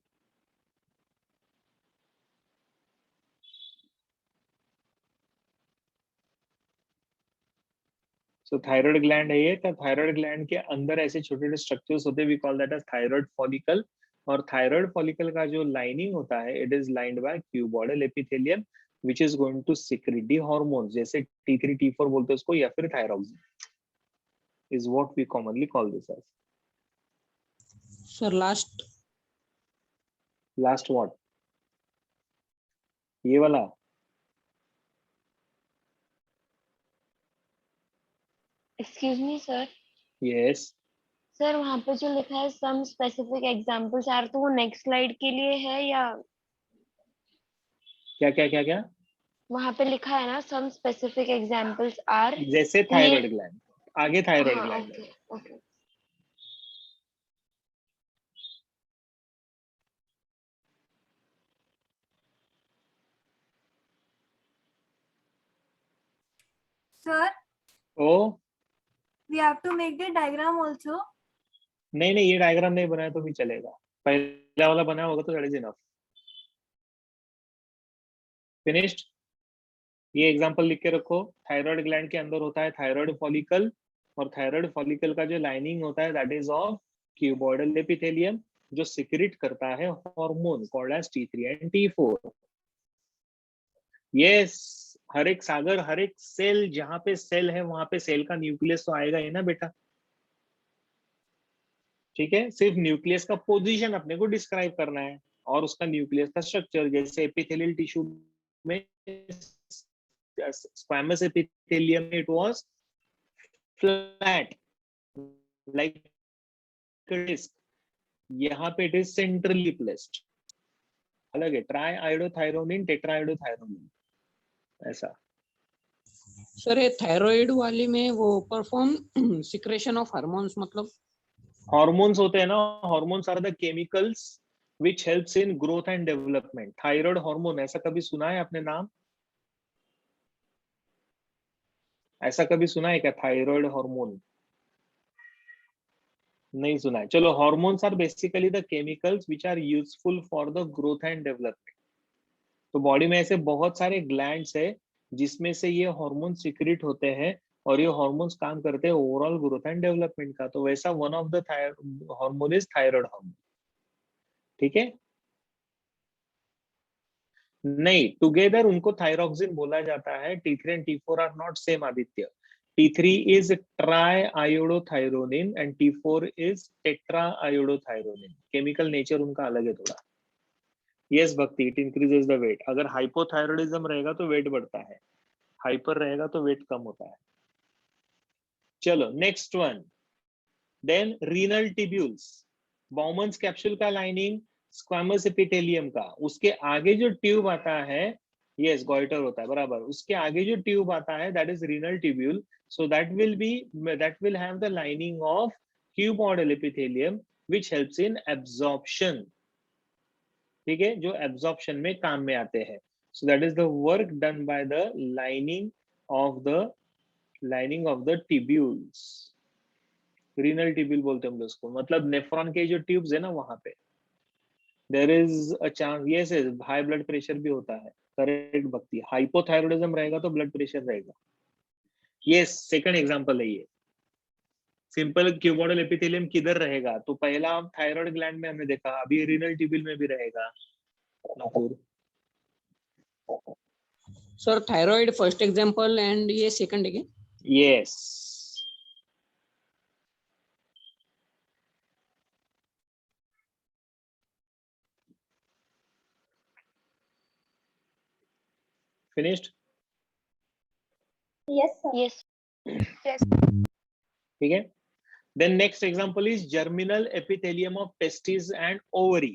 So thyroid gland है ये. तो थायराइड ग्लैंड के अंदर ऐसे छोटे छोटे स्ट्रक्चर्स होते हैं, we call that as thyroid follicle. और थायराइड फॉलिकल का जो लाइनिंग होता है, it is lined by cuboidal epithelium which is going to secrete the hormones, जैसे T3 T4 बोलते हैं उसको, या फिर thyroxine is what we commonly call this as. Sir last what? ये वाला. Excuse me sir. Yes. Sir वहाँ पे जो लिखा है सम स्पेसिफिक एग्जांपल्स आर, तो वो नेक्स्ट स्लाइड के लिए है या क्या क्या क्या क्या? वहाँ पे लिखा है ना सम स्पेसिफिक एग्जांपल्स आर. जैसे थायराइड ग्लैंड, आगे थायराइड हाँ gland. Okay okay. Sir, oh we have to make the diagram also. नहीं नहीं, ये डायग्राम नहीं बनाया तो भी चलेगा. पहला वाला बनाया होगा तो दैट इज इनफ. फिनिश्ड. ये एग्जांपल लिख के रखो. थायराइड ग्लैंड के अंदर होता है थायराइड फॉलिकल, और थायराइड फॉलिकल का जो लाइनिंग होता है that is of cuboidal epithelium, जो सिक्रीट करता है hormone called as T3 and T4. Yes, हर एक सागर, हर एक सेल, जहां पे सेल है वहां पे सेल का न्यूक्लियस तो आएगा ही ना बेटा, ठीक है. सिर्फ न्यूक्लियस का पोजीशन अपने को डिस्क्राइब करना है और उसका न्यूक्लियस का स्ट्रक्चर. जैसे एपिथेलियल टिश्यू में squamous epithelium it was flat like disc, यहाँ पे इट इज सेंट्रली प्लेस्ड. अलग है, ट्राई आयोडोथायरोनिन, टेट्रा आयोडोथायरोनिन, ऐसा. सर ये थायराइड वाली में वो परफॉर्म सिक्रेशन ऑफ हार्मोन्स, मतलब हार्मोन्स होते हैं ना, hormones are the chemicals which helps in growth and development. Thyroid hormone, ऐसा कभी सुना है आपने नाम? ऐसा कभी सुना है क्या थायराइड हार्मोन? नहीं सुना है। चलो, hormones are basically the chemicals which are useful for the growth and development. तो बॉडी में ऐसे बहुत सारे ग्लैंड्स है जिसमें से ये हार्मोन सिक्रेट होते हैं और ये हार्मोन्स काम करते हैं ओवरऑल ग्रोथ एंड डेवलपमेंट का। तो वैसा one of the hormone is thyroid hormone. ठीक है? नहीं, टुगेदर उनको थायरॉक्सिन बोला जाता है। T3 and T4 are not same Aditya. T3 is triiodothyronine and T4 is tetraiodothyronine. Chemical nature उनका अलग है थोड़ा। Yes Bhakti, it increases the weight. अगर हाइपोथायरॉइडिज्म रहेगा तो वेट बढ़ता है, हाइपर रहेगा तो वेट कम होता है। चलो next one. Then renal tubules, Bowman's capsule का लाइनिंग स्क्वामस एपिथेलियम का, उसके आगे जो ट्यूब आता है, यस गॉइटर होता है बराबर, उसके आगे जो ट्यूब आता है that is renal tubule. So that will have the lining of cuboidal epithelium which helps in absorption. ठीक है, जो एब्जॉर्प्शन में काम में आते हैं। So that is the work done by the lining of the tubules. Renal tubule बोलते हैं हम लोग उसको, मतलब नेफ्रॉन के जो ट्यूब्स है ना वहां पे there is a chance, yes high blood pressure भी होता है। करेक्ट भक्ति, हाइपोथायरॉइडिज्म रहेगा तो ब्लड प्रेशर रहेगा। यस, सेकंड एग्जांपल है ये। सिंपल क्यूबॉइडल एपिथेलियम किधर रहेगा? तो पहला थायराइड ग्लैंड में हमने देखा, अभी रीनल ट्यूब्यूल में भी रहेगा। Sir thyroid first example and ये सेकंड है क्या? Yes. Finished? Yes, sir. Yes. ठीक है। Then next example is germinal epithelium of testes and ovary.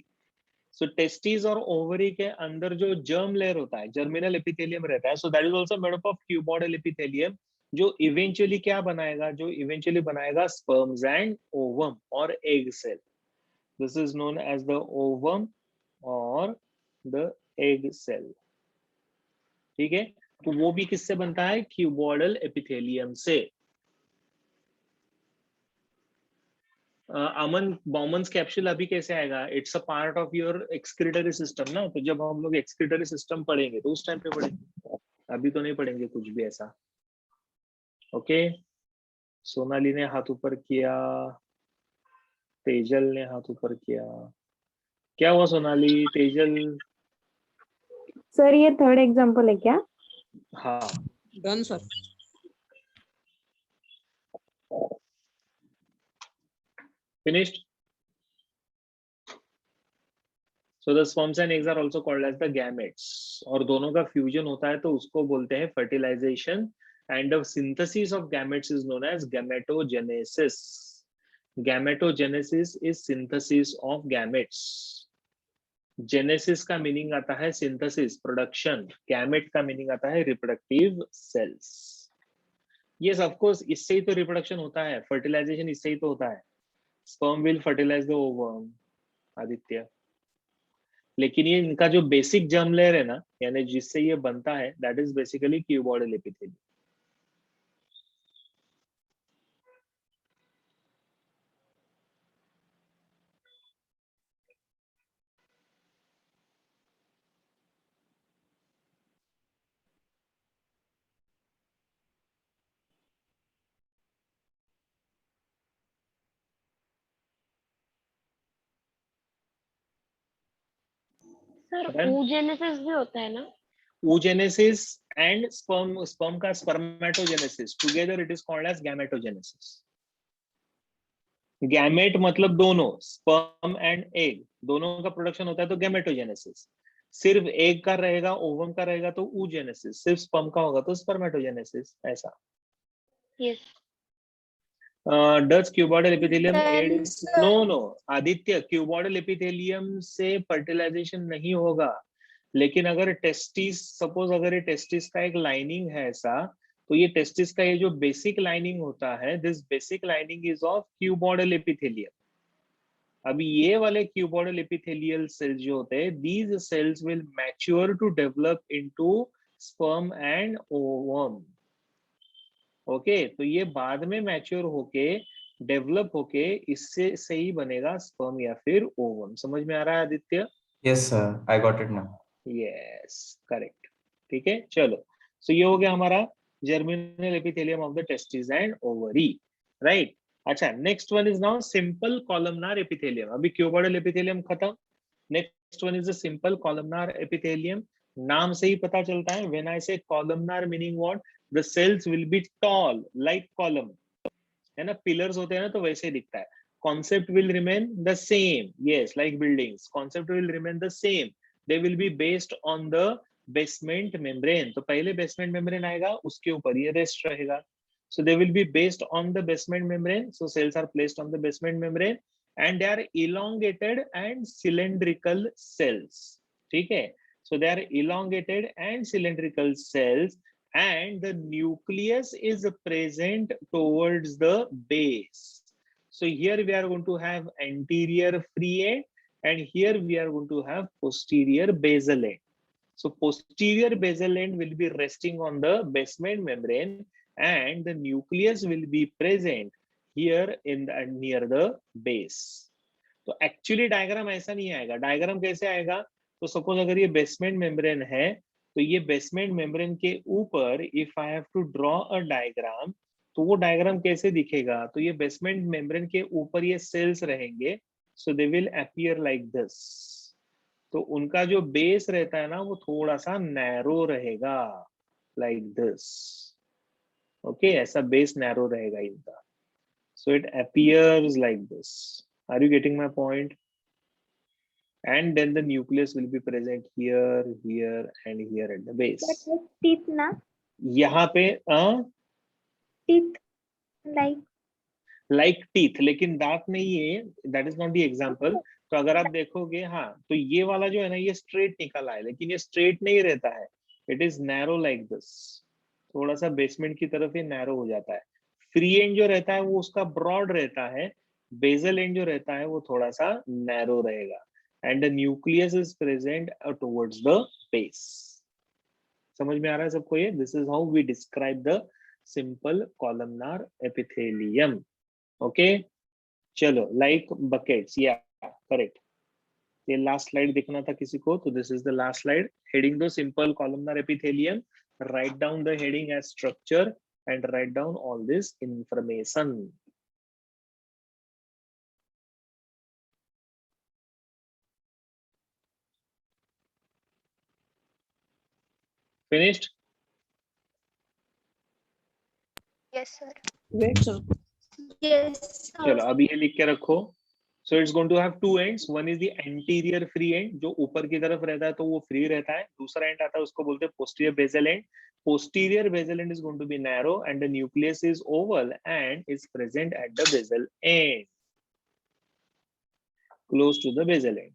So testes और ovary के अंदर जो germ layer होता है, germinal epithelium रहता है, so that is also made up of cuboidal epithelium, जो eventually क्या बनाएगा? जो eventually बनाएगा sperms and ovum और egg cell. This is known as the ovum or the egg cell. ठीक है, तो वो भी किससे बनता है? क्यूबॉइडल एपिथेलियम से। अमन, बाउमन्स कैप्सूल अभी कैसे आएगा? It's a part of your excretory system ना, तो जब हम लोग एक्सक्रीटरी सिस्टम पढ़ेंगे तो उस टाइम पे पढ़ेंगे, अभी तो नहीं पढ़ेंगे कुछ भी ऐसा। ओके, सोनाली ने हाथ ऊपर किया, तेजल ने हाथ ऊपर किया। क्या हुआ सोनाली? तेजल? सर ये थर्ड एग्जांपल है क्या? हाँ done sir. Finished? So the sperms and eggs are also called as the gametes. और दोनों का फ्यूजन होता है तो उसको बोलते हैं fertilization, and the synthesis of gametes is known as gametogenesis. Gametogenesis is synthesis of gametes. Genesis का मीनिंग आता है synthesis, production. Gamete का मीनिंग आता है reproductive cells. Yes, of course, इससे ही तो reproduction होता है, fertilization इससे ही तो होता है। Sperm will fertilize the ovum, Aditya. लेकिन ये इनका जो बेसिक जर्म लेयर है ना, यानी जिससे ये बनता है, that is basically cuboidal epithelium. Sir oogenesis भी होता है ना? oogenesis and sperm का spermatogenesis together it is called as gametogenesis. Gamete मतलब दोनों, स्पर्म एंड एग दोनों का प्रोडक्शन होता है तो गैमेटोजेनेसिस। सिर्फ एग का रहेगा, ओवम का रहेगा तो oogenesis, सिर्फ स्पर्म का होगा तो स्पर्मेटोजेनेसिस। ऐसा। Yes. Does cuboidal epithelium aid? No, Aditya, cuboidal epithelium से फर्टिलाइजेशन नहीं होगा, लेकिन अगर टेस्टिस, सपोज अगर ये टेस्टिस का एक लाइनिंग है ऐसा, तो ये टेस्टिस का ये जो बेसिक लाइनिंग होता है, this basic lining is of cuboidal epithelium. अभी ये वाले क्यूबॉइडल एपिथेलियल सेल्स जो होते हैं, these cells will mature to develop into sperm and ovum. Okay, तो ये बाद में मैच्योर होके डेवलप होके इससे से ही बनेगा स्पर्म या फिर ओवम। समझ में आ रहा है Aditya? Yes, sir. I got it now. Yes, correct. ठीक है, चलो। सो ये हो गया हमारा germinal epithelium of the testis and ovary, right. अच्छा, next one is now simple columnar epithelium. अभी क्यूबॉइडल एपिथेलियम खत्म, next one is the simple columnar epithelium. नाम से ही पता चलता है, when I say columnar meaning what, the cells will be tall like column, है ना, पिलर्स होते हैं ना, तो वैसे ही दिखता है। Concept will remain the same, yes, like buildings, concept will remain the same. They will be based on the basement membrane. तो पहले बेसमेंट मेम्ब्रेन आएगा, उसके ऊपर ये रेस्ट रहेगा। So they will be based on the basement membrane. So cells are placed on the basement membrane and they are elongated and cylindrical cells. ठीक है? So they are elongated and cylindrical cells and the nucleus is present towards the base. So here we are going to have anterior free end and here we are going to have posterior basal end. So posterior basal end will be resting on the basement membrane and the nucleus will be present here in the near the base. तो actually diagram ऐसा नहीं आएगा। Diagram कैसे आएगा? तो suppose अगर ये basement membrane है, तो ये बेसमेंट मेम्ब्रेन के ऊपर if I have to draw a diagram, तो वो डायग्राम कैसे दिखेगा? तो ये बेसमेंट मेम्ब्रेन के ऊपर ये सेल्स रहेंगे, so they will appear like this. तो उनका जो बेस रहता है ना, वो थोड़ा सा नैरो रहेगा, लाइक दिस। ओके, ऐसा बेस नैरो रहेगा इनका। So it appears like this. Are you getting my point? And then the nucleus will be present here, here and here at the base. टीथ ना, यहाँ पे टीथ लाइक टीथ, लेकिन दांत नहीं है, that is not the example. तो अगर आप देखोगे, हाँ, तो ये वाला जो है ना, ये स्ट्रेट निकला है, लेकिन ये स्ट्रेट नहीं रहता है, it is narrow like this. थोड़ा सा बेसमेंट की तरफ ये नैरो हो जाता है। फ्री एंड जो रहता है वो उसका ब्रॉड रहता है, बेजल एंड जो रहता है वो थोड़ा सा नैरो रहेगा। And the nucleus is present towards the base. समझ में आ रहा है सबको ये? This is how we describe the simple columnar epithelium. Okay, चलो, लाइक बकेट्स, या करेक्ट। ये लास्ट स्लाइड देखना था किसी को, तो this is the last slide. Heading दो simple columnar epithelium, write down the heading as structure and write down all this information. Finished? Yes, sir. Wait, sir. Yes, sir. चलो, अभी ये लिख के रखो। So it's going to have two ends. One is the anterior free end, जो ऊपर की तरफ रहता है तो वो फ्री रहता है। दूसरा एंड आता है, उसको बोलते हैं posterior basal end. Posterior basal end is going to be narrow and the nucleus is oval and is present at the basal end, close to the basal end.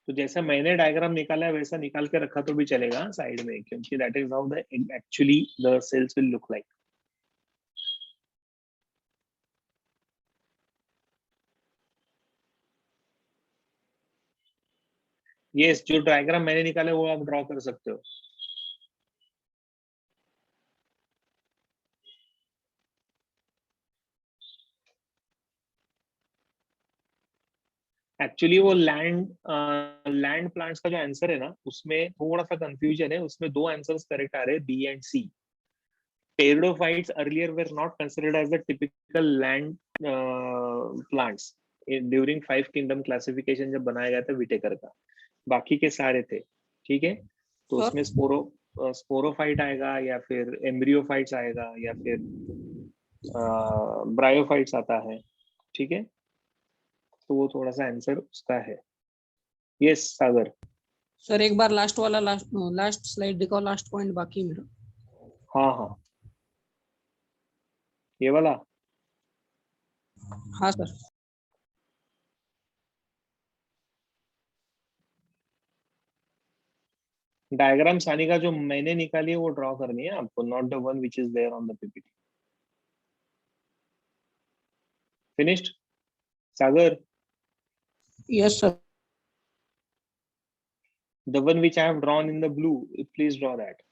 तो जैसा मैंने डायग्राम निकाला है वैसा निकाल के रखा तो भी चलेगा साइड में, क्योंकि that is how the actually the cells will look like. Yes, जो डायग्राम मैंने निकाला वो आप ड्रॉ कर सकते हो। एक्चुअली वो लैंड प्लांट्स का जो आंसर है ना, उसमें थोड़ा सा कंफ्यूजन है। उसमें दो आंसर्स करेक्ट आ रहे हैं, B and C. Pteridophytes earlier were not considered as the typical land plants during 5 kingdom classification जब बनाया गया था विटेकर का। बाकी के सारे थे, ठीक है। तो उसमें स्पोरोफाइट आएगा या फिर एम्ब्रियोफाइट्स आएगा या फिर ब्रायोफाइट्स आता है, ठीक है। तो वो थोड़ा सा आंसर उसका है। यस सागर। सर एक बार लास्ट स्लाइड दिखाओ, लास्ट पॉइंट बाकी है मेरा। हाँ हाँ, ये वाला। हाँ सर। डायग्राम सानिका जो मैंने निकाली है वो ड्रॉ करनी है आपको, not the one which is there on the PPT. Finished Sagar? Yes sir. The one which I have drawn in the blue, please draw that.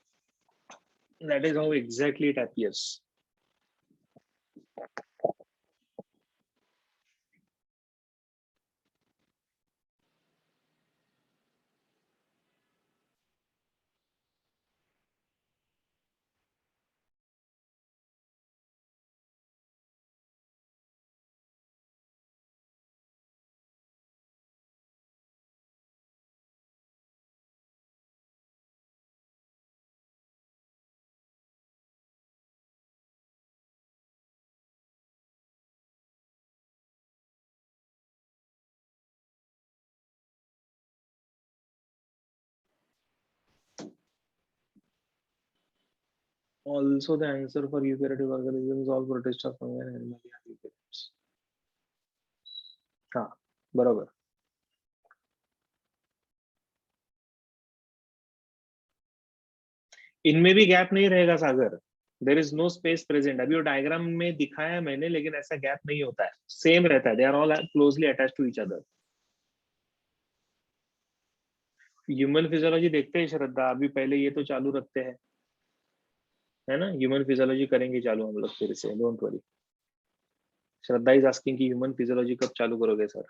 That is how exactly it appears. Also, the answer for eukaryotic organisms, all protista, fungi, and animal eukaryotes. हाँ बराबर। इनमें भी gap नहीं रहेगा Sagar, there is no space present. अभी वो diagram में दिखाया मैंने, लेकिन ऐसा गैप नहीं होता है, सेम रहता है, they are all closely attached to each other. Human physiology देखते हैं श्रद्धा, अभी पहले ये तो चालू रखते हैं, है ना? ह्यूमन फिजियोलॉजी करेंगे चालू हम लोग फिर से, don't worry. Shraddha is asking कि ह्यूमन फिजियोलॉजी कब चालू करोगे सर?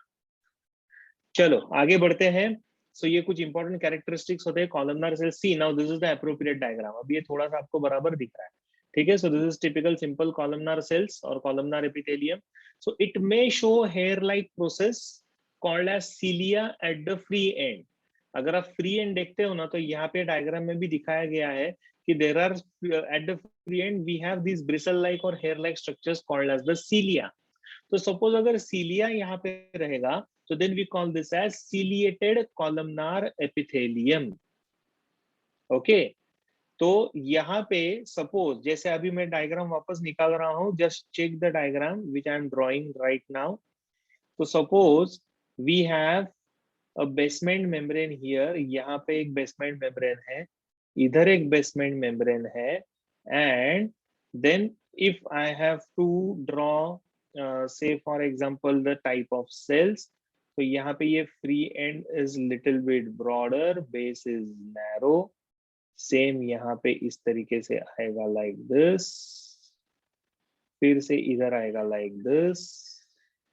चलो आगे बढ़ते हैं। सो ये कुछ इंपॉर्टेंट कैरेक्टरिस्टिक्स होते हैं columnar cell. See now this is the appropriate diagram. अब ये थोड़ा सा आपको बराबर दिख रहा है, ठीक है? So this is typical simple columnar cells और columnar epithelium. So it may show hair like process called as cilia at the free end. अगर आप फ्री एंड देखते हो ना, तो यहाँ पे डायग्राम में भी दिखाया गया है कि there are at the free end we have this bristle like और hair like structures called as the cilia. तो सपोज अगर सीलिया यहाँ पे रहेगा, so then we call this as ciliated columnar epithelium. Okay, तो यहाँ पे सपोज जैसे अभी मैं डायग्राम वापस निकाल रहा हूँ, just check the diagram which I am drawing right now. तो suppose we have a basement membrane here, यहाँ पे एक बेसमेंट मेम्ब्रेन है, इधर एक बेसमेंट मेम्ब्रेन है, and then if I have to draw say for example the type of cells, तो यहाँ पे ये free and is little bit broader, base is narrow, same यहाँ पे इस तरीके से आएगा लाइक दिस, फिर से इधर आएगा लाइक दिस,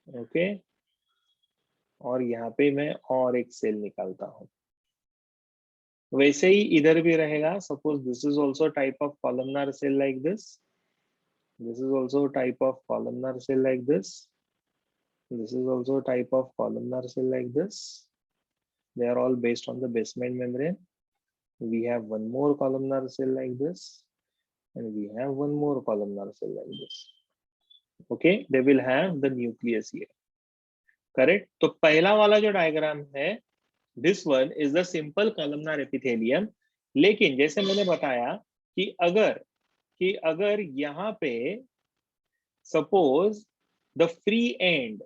ओके। और यहाँ पे मैं और एक सेल निकालता हूँ, वैसे ही इधर भी रहेगा। Suppose this is also type of columnar cell like this, this is also a type of columnar cell like this, this is also a type of columnar cell like this, they are all based on the basement membrane. We have one more columnar cell like this, and we have one more columnar cell like this. Okay, they will have the nucleus here, correct? तो पहला वाला जो diagram है, this one is the simple columnar epithelium। लेकिन जैसे मैंने बताया कि अगर यहाँ पे suppose the free and,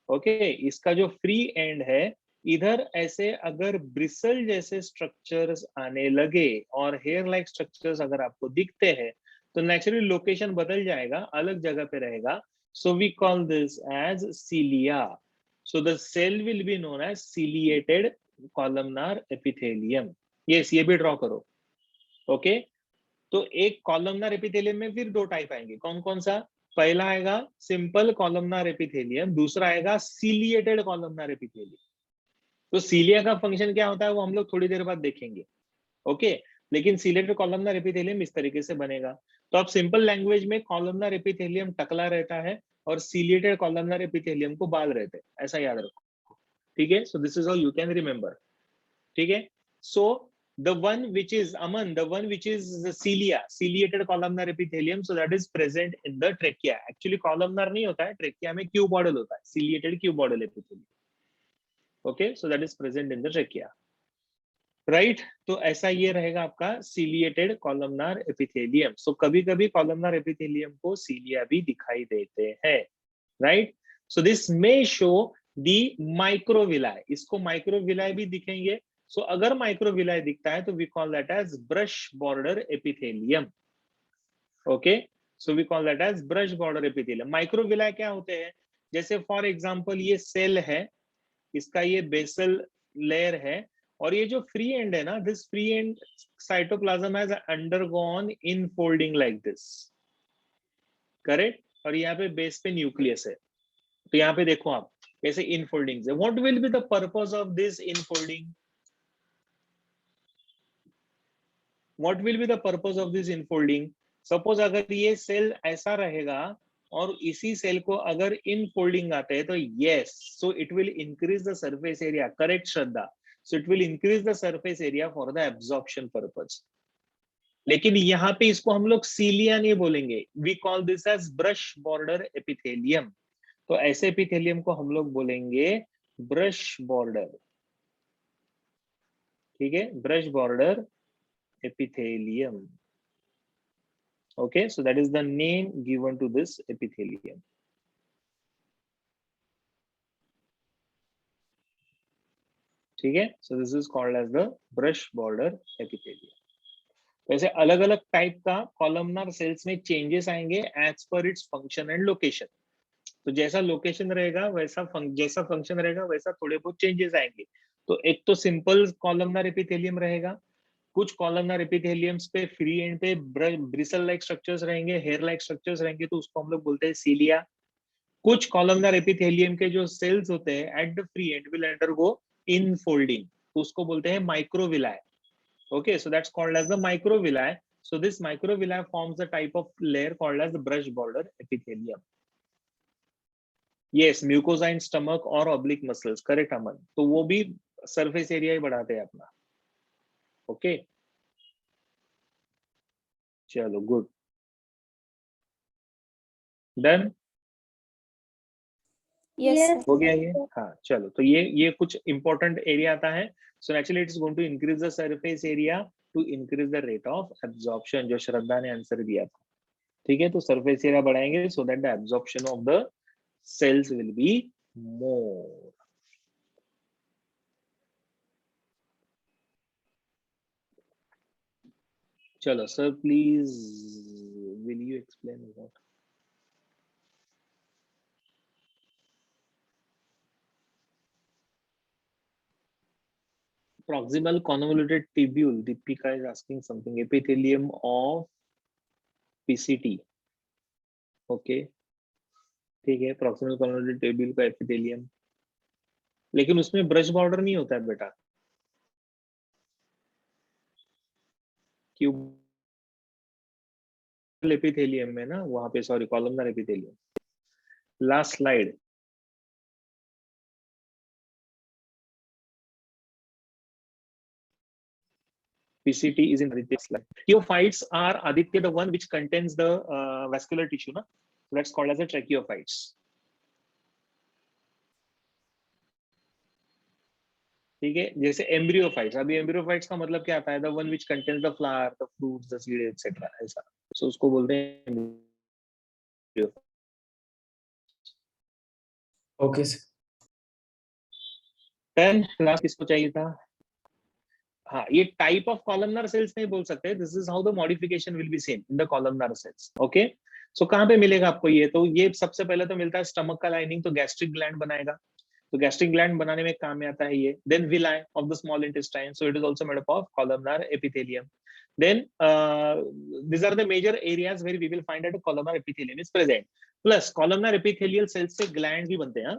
okay, इसका जो फ्री एंड है इधर ऐसे अगर ब्रिसल जैसे स्ट्रक्चर्स आने लगे और हेयर लाइक स्ट्रक्चर्स अगर आपको दिखते हैं, तो नेचुरली लोकेशन बदल जाएगा, अलग जगह पे रहेगा। So we call this as cilia. So the cell will be known as ciliated columnar epithelium. Yes, ये भी ड्रॉ करो, ओके। तो एक कॉलमनार एपिथेलियम में फिर दो टाइप आएंगे, कौन कौन सा? पहला आएगा सिंपल कॉलमनार एपिथेलियम, दूसरा आएगा सीलिएटेड कॉलमनार एपिथेलियम। तो सीलिया का फंक्शन क्या होता है वो हम लोग थोड़ी देर बाद देखेंगे, ओके। लेकिन सीलिएटेड कॉलमनार एपिथेलियम इस तरीके से बनेगा। तो आप सिंपल लैंग्वेज में कॉलमनार एपिथेलियम टकला रहता है और सीलिएटेड कॉलमनार एपिथेलियम को बाल रहते हैं, ऐसा याद रखो, ठीक है? So this is how you can remember, ठीक है? सो the one which is Aman, the one which is the cilia, ciliated columnar epithelium, so that is present in the trachea. Actually columnar नहीं होता है, trachea में cuboidal होता है, ciliated cuboidal epithelium, okay, so that is present in the trachea, right. तो ऐसा ये रहेगा आपका सीलिएटेड कॉलमनार एपिथेलियम। सो कभी कभी कॉलमनार एपिथेलियम को सीलिया भी दिखाई देते हैं, right. So this may show the microvilli, इसको माइक्रोविलाई भी दिखेंगे। सो अगर माइक्रोविलाई दिखता है तो we call that as brush border epithelium, okay. So we call that as brush border epithelium. Microvilli क्या होते हैं, जैसे फॉर एग्जांपल ये सेल है, इसका ये बेसल लेयर है, और ये जो फ्री एंड है ना, this free and cytoplasm has undergone infolding like this, correct. और यहाँ पे बेस पे न्यूक्लियस है, तो यहाँ पे देखो आप कैसे इनफोल्डिंग है। What will be the purpose of this infolding? What will be the purpose of this infolding? Suppose अगर ये सेल ऐसा रहेगा और इसी सेल को अगर इनफोल्डिंग आते हैं तो yes, so it will increase the surface area, correct Shraddha. So it will increase the surface area for the absorption purpose. लेकिन यहाँ पे इसको हम लोग सीलिया नहीं बोलेंगे, we call this as brush border epithelium. तो ऐसे एपिथेलियम को हम लोग बोलेंगे brush border, ठीक है, brush border epithelium. Okay, so that is the name given to this epithelium. ठीक है, so this is called as the brush border epithelium. वैसे अलग अलग टाइप का कॉलमनार सेल्स में चेंजेस आएंगे as per its function and location. तो जैसा लोकेशन रहेगा वैसा जैसा फंक्शन रहेगा वैसा थोड़े बहुत चेंजेस आएंगे। तो एक तो सिंपल कॉलमनार एपिथेलियम रहेगा, कुछ कॉलमनार एपिथेलियम्स पे फ्री एंड पे ब्रिसल लाइक स्ट्रक्चर्स रहेंगे, हेयर लाइक स्ट्रक्चर्स रहेंगे, तो उसको हम लोग बोलते हैं सीलिया। कुछ कॉलमनार एपिथेलियम के जो सेल्स होते हैं eight the free and will undergo infolding, तो उसको बोलते हैं microvilli. Okay, so that's called as the microvilli. So this microvilli forms a type of layer called as the brush border epithelium. Yes, mucosa in stomach or oblique muscles, correct अमन। तो वो भी surface area ही बढ़ाते हैं अपना। Okay, चलो good, done। Yes, Yes, sir. हो गया ये, हाँ चलो। तो ये कुछ important area आता है। So naturally it is going to increase the surface area to increase the rate of absorption, जो श्रद्धा ने आंसर दिया था, ठीक है। तो surface area बढ़ाएंगे so that the absorption of the cells will be more. चलो sir, please will you explain what? Proximal convoluted tubule, Deepika is asking something, epithelium of PCT, okay, ठीक है। proximal convoluted tubule का epithelium, लेकिन उसमें brush border नहीं होता है बेटा, क्यों? एपिथेलियम में ना, वहां पे sorry columnar epithelium. Last slide, PCT is in Aditya's slide. Tracheophytes are Aditya the one which contains the vascular tissue, na? So that's called as a tracheophytes. ठीक है, जैसे एम्ब्रियोफाइट्स। अभी एम्ब्रियोफाइट्स का मतलब क्या आता है? The one which contains the flower, the fruits, the seed etcetera, ऐसा। सो उसको बोलते हैं। Okay, sir. 10 लास्ट किसको चाहिए था? हाँ, ये टाइप ऑफ कॉलमनार सेल्स नहीं बोल सकते, this is how the modification will be same in the columnar cells, okay. So कहाँ पे मिलेगा आपको ये? तो ये सबसे पहले तो मिलता है स्टमक का लाइनिंग, तो गैस्ट्रिक ग्लैंड बनाएगा, तो गैस्ट्रिक ग्लैंड बनाने में काम में आता है ये। Then villi of the small intestine, so it is also made up of columnar epithelium. Then these are the major areas where we will find that a columnar epithelium is present. Plus columnar epithelial cells से glands भी बनते हैं,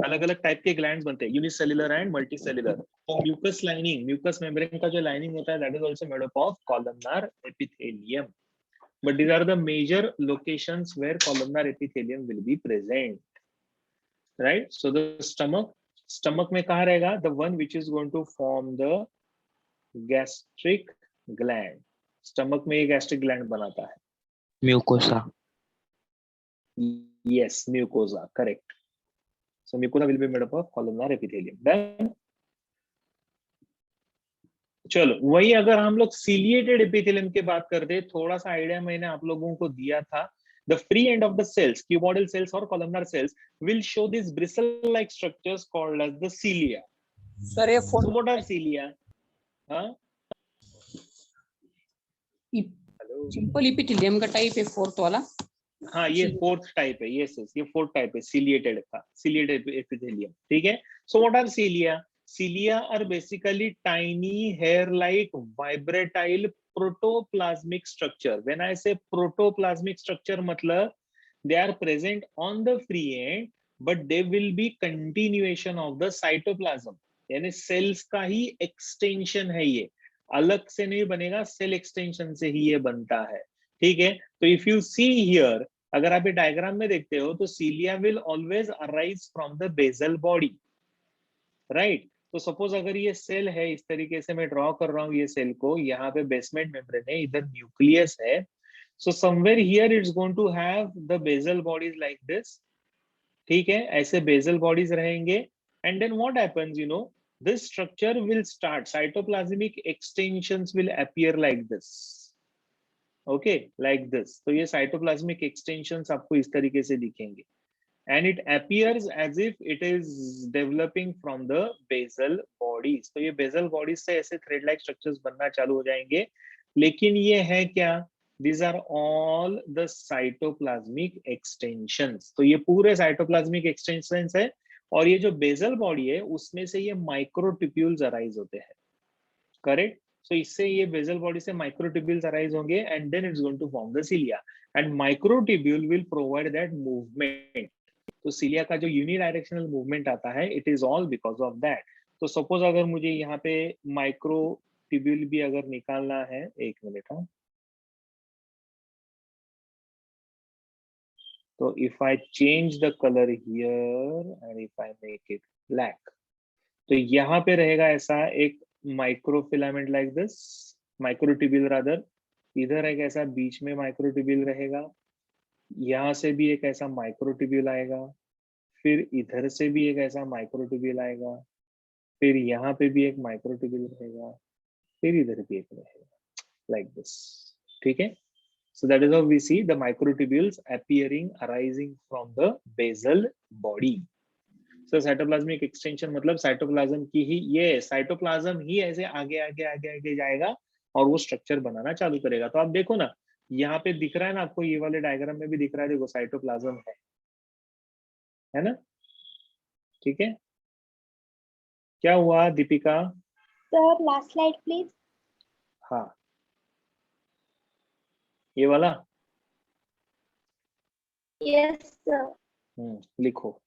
अलग अलग type के glands बनते हैं, unicellular and multicellular। तो mucus lining, mucous membrane का जो lining होता है, that is also made up of columnar epithelium. But these are the major locations where columnar epithelium will be present, right? So the stomach में कहाँ रहेगा? The one which is going to form the gastric gland, stomach में ये gastric gland बनाता है, mucosa. Yes mucosa, correct. So mucosa will be made up of columnar epithelium. Then चलो वही अगर हम लोग ciliated epithelium की बात करते, थोड़ा सा आइडिया मैंने आप लोगों को दिया था. The free end of the cells, cuboidal cells or columnar cells, will show these bristle-like structures called as the cilia. Sir ये So what are cilia? हाँ? सिंपल इपिथेलियम का टाइप है फोर्थ वाला. हाँ ये फोर्थ टाइप है. Yes ये fourth type है ciliated का, ciliated epithelium. ठीक है. So what are cilia? Cilia are basically tiny hair-like vibratile protoplasmic structure. When I say protoplasmic structure, मतलब they are present on the free end, but they will be continuation of the cytoplasm. यानी cells का ही extension है ये, अलग से नहीं बनेगा, cell extension से ही ये बनता है. ठीक है. तो if you see here, अगर आप ये डायग्राम में देखते हो तो cilia will always arise from the basal body, right? तो सपोज अगर ये सेल है, इस तरीके से मैं ड्रॉ कर रहा हूँ ये सेल को, यहाँ पे बेसमेंट मेम्ब्रेन है, इधर न्यूक्लियस है. So somewhere here it's going to have the basal bodies like this. ठीक है, ऐसे बेसल बॉडीज रहेंगे. And then what happens, you know, this structure will start, cytoplasmic extensions will appear like this. Okay, like this. तो ये cytoplasmic extensions आपको इस तरीके से दिखेंगे. And it appears as if it is developing from the basal bodies. तो ये basal bodies से ऐसे thread-like structures बनना चालू हो जाएंगे. लेकिन ये है क्या? These are all the cytoplasmic extensions. तो ये पूरे cytoplasmic extensions है. और ये जो बेसल बॉडी है उसमें से ये माइक्रोट्यूब्यूल्स अराइज होते हैं. करेक्ट. सो इससे ये बेसल बॉडी से माइक्रोट्यूब्यूल्स अराइज होंगे and then it's going to form the cilia. And microtubule will provide that movement. तो सिलिया का जो यूनिडायरेक्शनल मूवमेंट आता है, it is all because of that. तो सपोज अगर मुझे यहाँ पे माइक्रोट्यूब्यूल भी अगर निकालना है, एक मिनट. हाँ, so if I change the color here and if I make it black, तो यहाँ पे रहेगा ऐसा एक microfilament like this, microtubule rather. इधर एक ऐसा बीच में माइक्रोट्यूब्यूल रहेगा, यहाँ से भी एक ऐसा माइक्रोट्यूब्यूल आएगा, फिर इधर से भी एक ऐसा माइक्रोट्यूब्यूल आएगा, फिर यहाँ पे भी एक माइक्रोट्यूब्यूल रहेगा, फिर इधर भी एक रहेगा, लाइक दिस. ठीक है. So that is how we see the microtubules appearing, arising from the basal body. So cytoplasmic extension मतलब cytoplasm की ही, ये cytoplasm ही ऐसे आगे आगे आगे आगे जाएगा और वो स्ट्रक्चर बनाना चालू करेगा. तो आप देखो ना, यहाँ पे दिख रहा है ना आपको, ये वाले डायग्राम में भी दिख रहा है, देखो cytoplasm है ना. ठीक है. क्या हुआ Deepika? Sir, last slide please. हाँ, ये वाला. Yes sir. लिखो.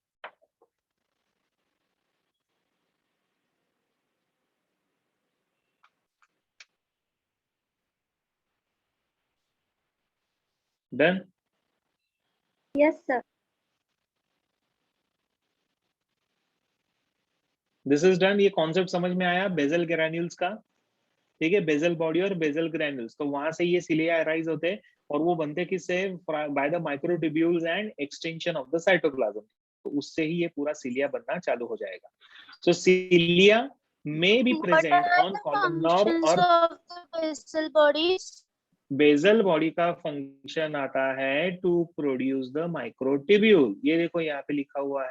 Done? Yes sir. This is done. ये कॉन्सेप्ट समझ में आया बेसल ग्रैन्यूल्स का. ठीक है, बेसल बॉडी और बेसल ग्रैन्यूल्स, तो वहां से ये सिलिया अराइज होते हैं और वो बनते किससे? By the microtubules and extension of the cytoplasm. तो उससे ही ये पूरा सिलिया बनना चालू हो जाएगा. So cilia may be present on columnar और basal bodies. बेसल बॉडी का फंक्शन आता है टू प्रोड्यूस द माइक्रोट्यूब्यूल. ये देखो यहाँ पे लिखा हुआ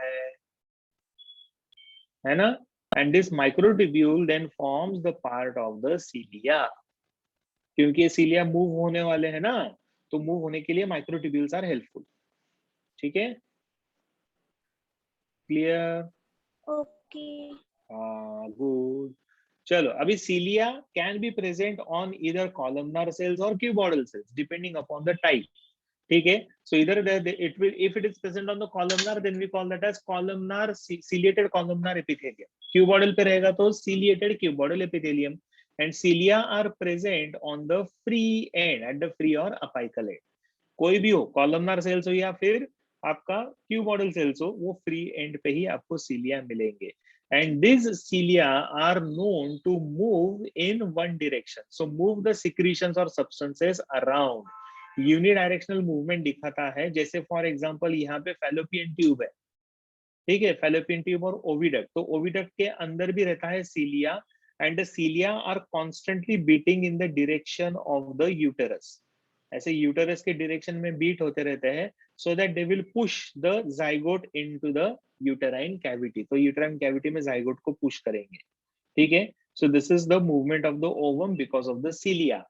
है ना. And this microtubule then forms the part of the cilia. क्योंकि cilia move होने वाले हैं ना, तो move होने के लिए microtubules are helpful. ठीक है, clear? Okay. Good. चलो, अभी cilia can be present on either columnar cells or cuboidal cells depending upon the type. ठीक है. So either it will, if it is present on the columnar, then we call that as columnar ciliated columnar epithelium. Cuboidal पे रहेगा तो ciliated cuboidal epithelium. And cilia are present on the free end, at the free or apical end. कोई भी हो, columnar cells हो या फिर आपका cuboidal cells हो, वो free end पे ही आपको cilia मिलेंगे. And these cilia are known to move in one direction. So move the secretions or substances around. Unidirectional movement दिखाता है. जैसे फॉर एग्जांपल यहाँ पे फैलोपियन ट्यूब है, ठीक है, फैलोपियन ट्यूब और ओविडक्ट। तो ओविडक्ट के अंदर भी रहता है cilia, and the cilia are constantly beating in the direction of the uterus. ऐसे यूटेरस के डायरेक्शन में बीट होते रहते हैं, so that they will push the zygote into the uterine cavity. तो यूटेराइन कैविटी में जाइगोट को पुश करेंगे, ठीक है। So this is the movement of the ovum because of the सीलिया।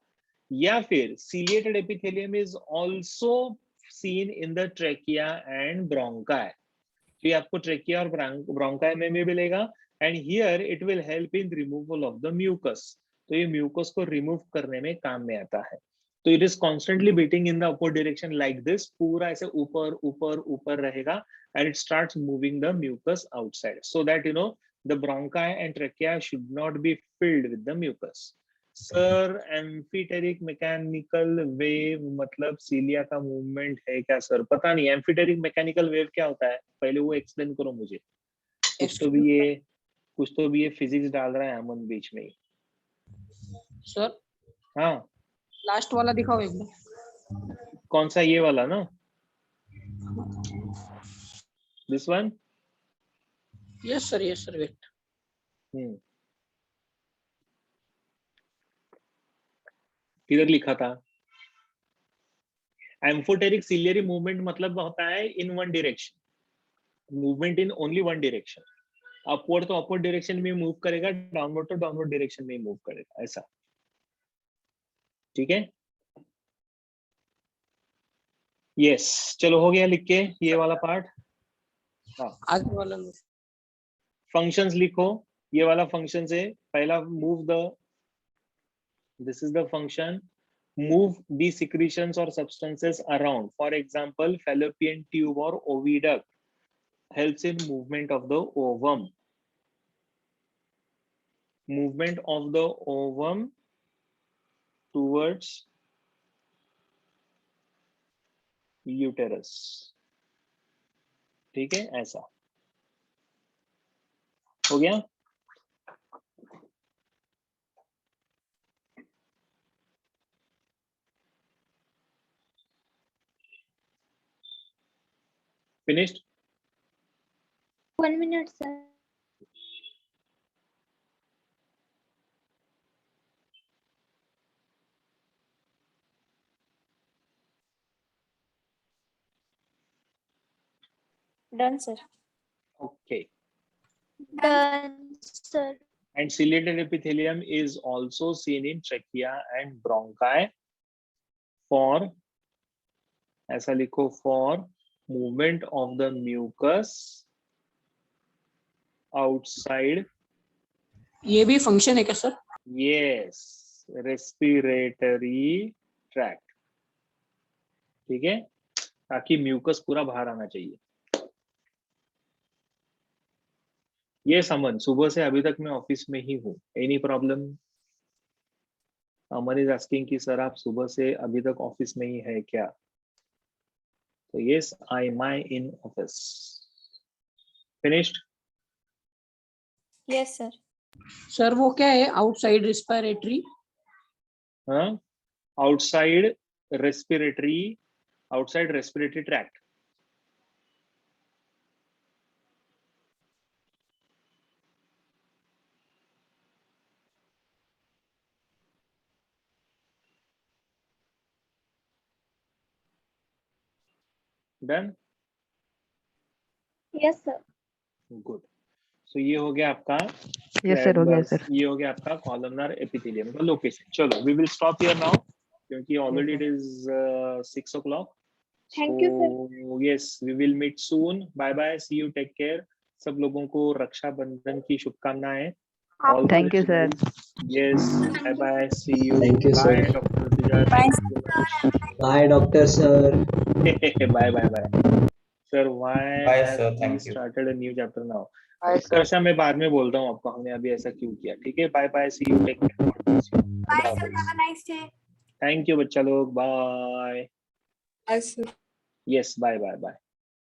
या फिर ciliated epithelium is also seen in the trachea and bronchi। तो ये आपको ट्रेकिया और ब्रोंकाई में भी मिलेगा, and here it will help in removal of the mucus. तो ये म्यूकस को रिमूव करने में काम में आता है। तो it is constantly beating in the upper direction like this, पूरा ऐसे ऊपर ऊपर ऊपर रहेगा, and it starts moving the mucus outside, so that you know the bronchi and trachea should not be filled with the mucus. Sir amphoteric mechanical wave मतलब cilia का movement है क्या सर? पता नहीं, एम्फीटेरिक मैकेनिकल वेव क्या होता है, पहले वो एक्सप्लेन करो मुझे। कुछ तो भी ये फिजिक्स डाल रहा है अमन बीच में ही। सर हाँ, लास्ट वाला दिखाओ एक बार। कौन सा? ये वाला ना, this one? Yes sir wait. किधर लिखा था? एम्फोटेरिक सिलियरी मूवमेंट मतलब होता है in one direction, movement in only one direction. Upward तो अपवर्ड डायरेक्शन में मूव करेगा, डाउनवर्ड तो डाउनवर्ड डायरेक्शन में मूव करेगा, ऐसा, ठीक है। यस, चलो हो गया लिख के ये वाला पार्ट। हाँ, आगे वाला फंक्शंस लिखो। ये वाला फंक्शन है पहला, move the, this is the function, move the secretions or substances around. For example, fallopian tube or oviduct helps in movement of the ovum. Movement of the ovum towards uterus, ठीक है, ऐसा हो गया। Finished? 1 minute, sir. Done, sir. Okay. Done, sir. And ciliated epithelium is also seen in trachea and bronchi for, ऐसा लिखो, for movement of the mucus outside। ये भी function है क्या सर? Yes, respiratory tract, ठीक है, ताकि म्यूकस पूरा बाहर आना चाहिए। ये समन, सुबह से अभी तक मैं ऑफिस में ही हूँ, any problem? Aman is asking कि सर आप सुबह से अभी तक ऑफिस में ही है क्या? तो yes, I my in office. Finished? Yes, sir. Sir वो क्या है आउटसाइड रेस्पिरेटरी? हाँ, outside respiratory tract. Done? Yes, sir. Good. So ये हो गया आपका, यस सर, हो गया सर। ये हो गया आपका कॉलमनर एपिथेलियम का लोकेशन। चलो, we will stop here now क्योंकि already it is 6 o'clock। Thank you, sir. Yes, we will meet soon. Bye bye, see you, take care. सब लोगों को रक्षाबंधन की शुभकामनाएं। Thank you, sir. Yes, bye bye, see you. Thank you, sir. Bye doctor. Bye, doctor sir. Bye bye bye sir. Why Bye, sir. Thank you. Started a new chapter now? Utkarsha, मैं बाद में बोलता हूँ आपको हमने अभी ऐसा क्यों किया, ठीक है। Bye bye, see you, take care. Bye, sir. Have a nice day. Thank you बच्चा लोग, bye. Yes, sir. Yes, bye bye bye.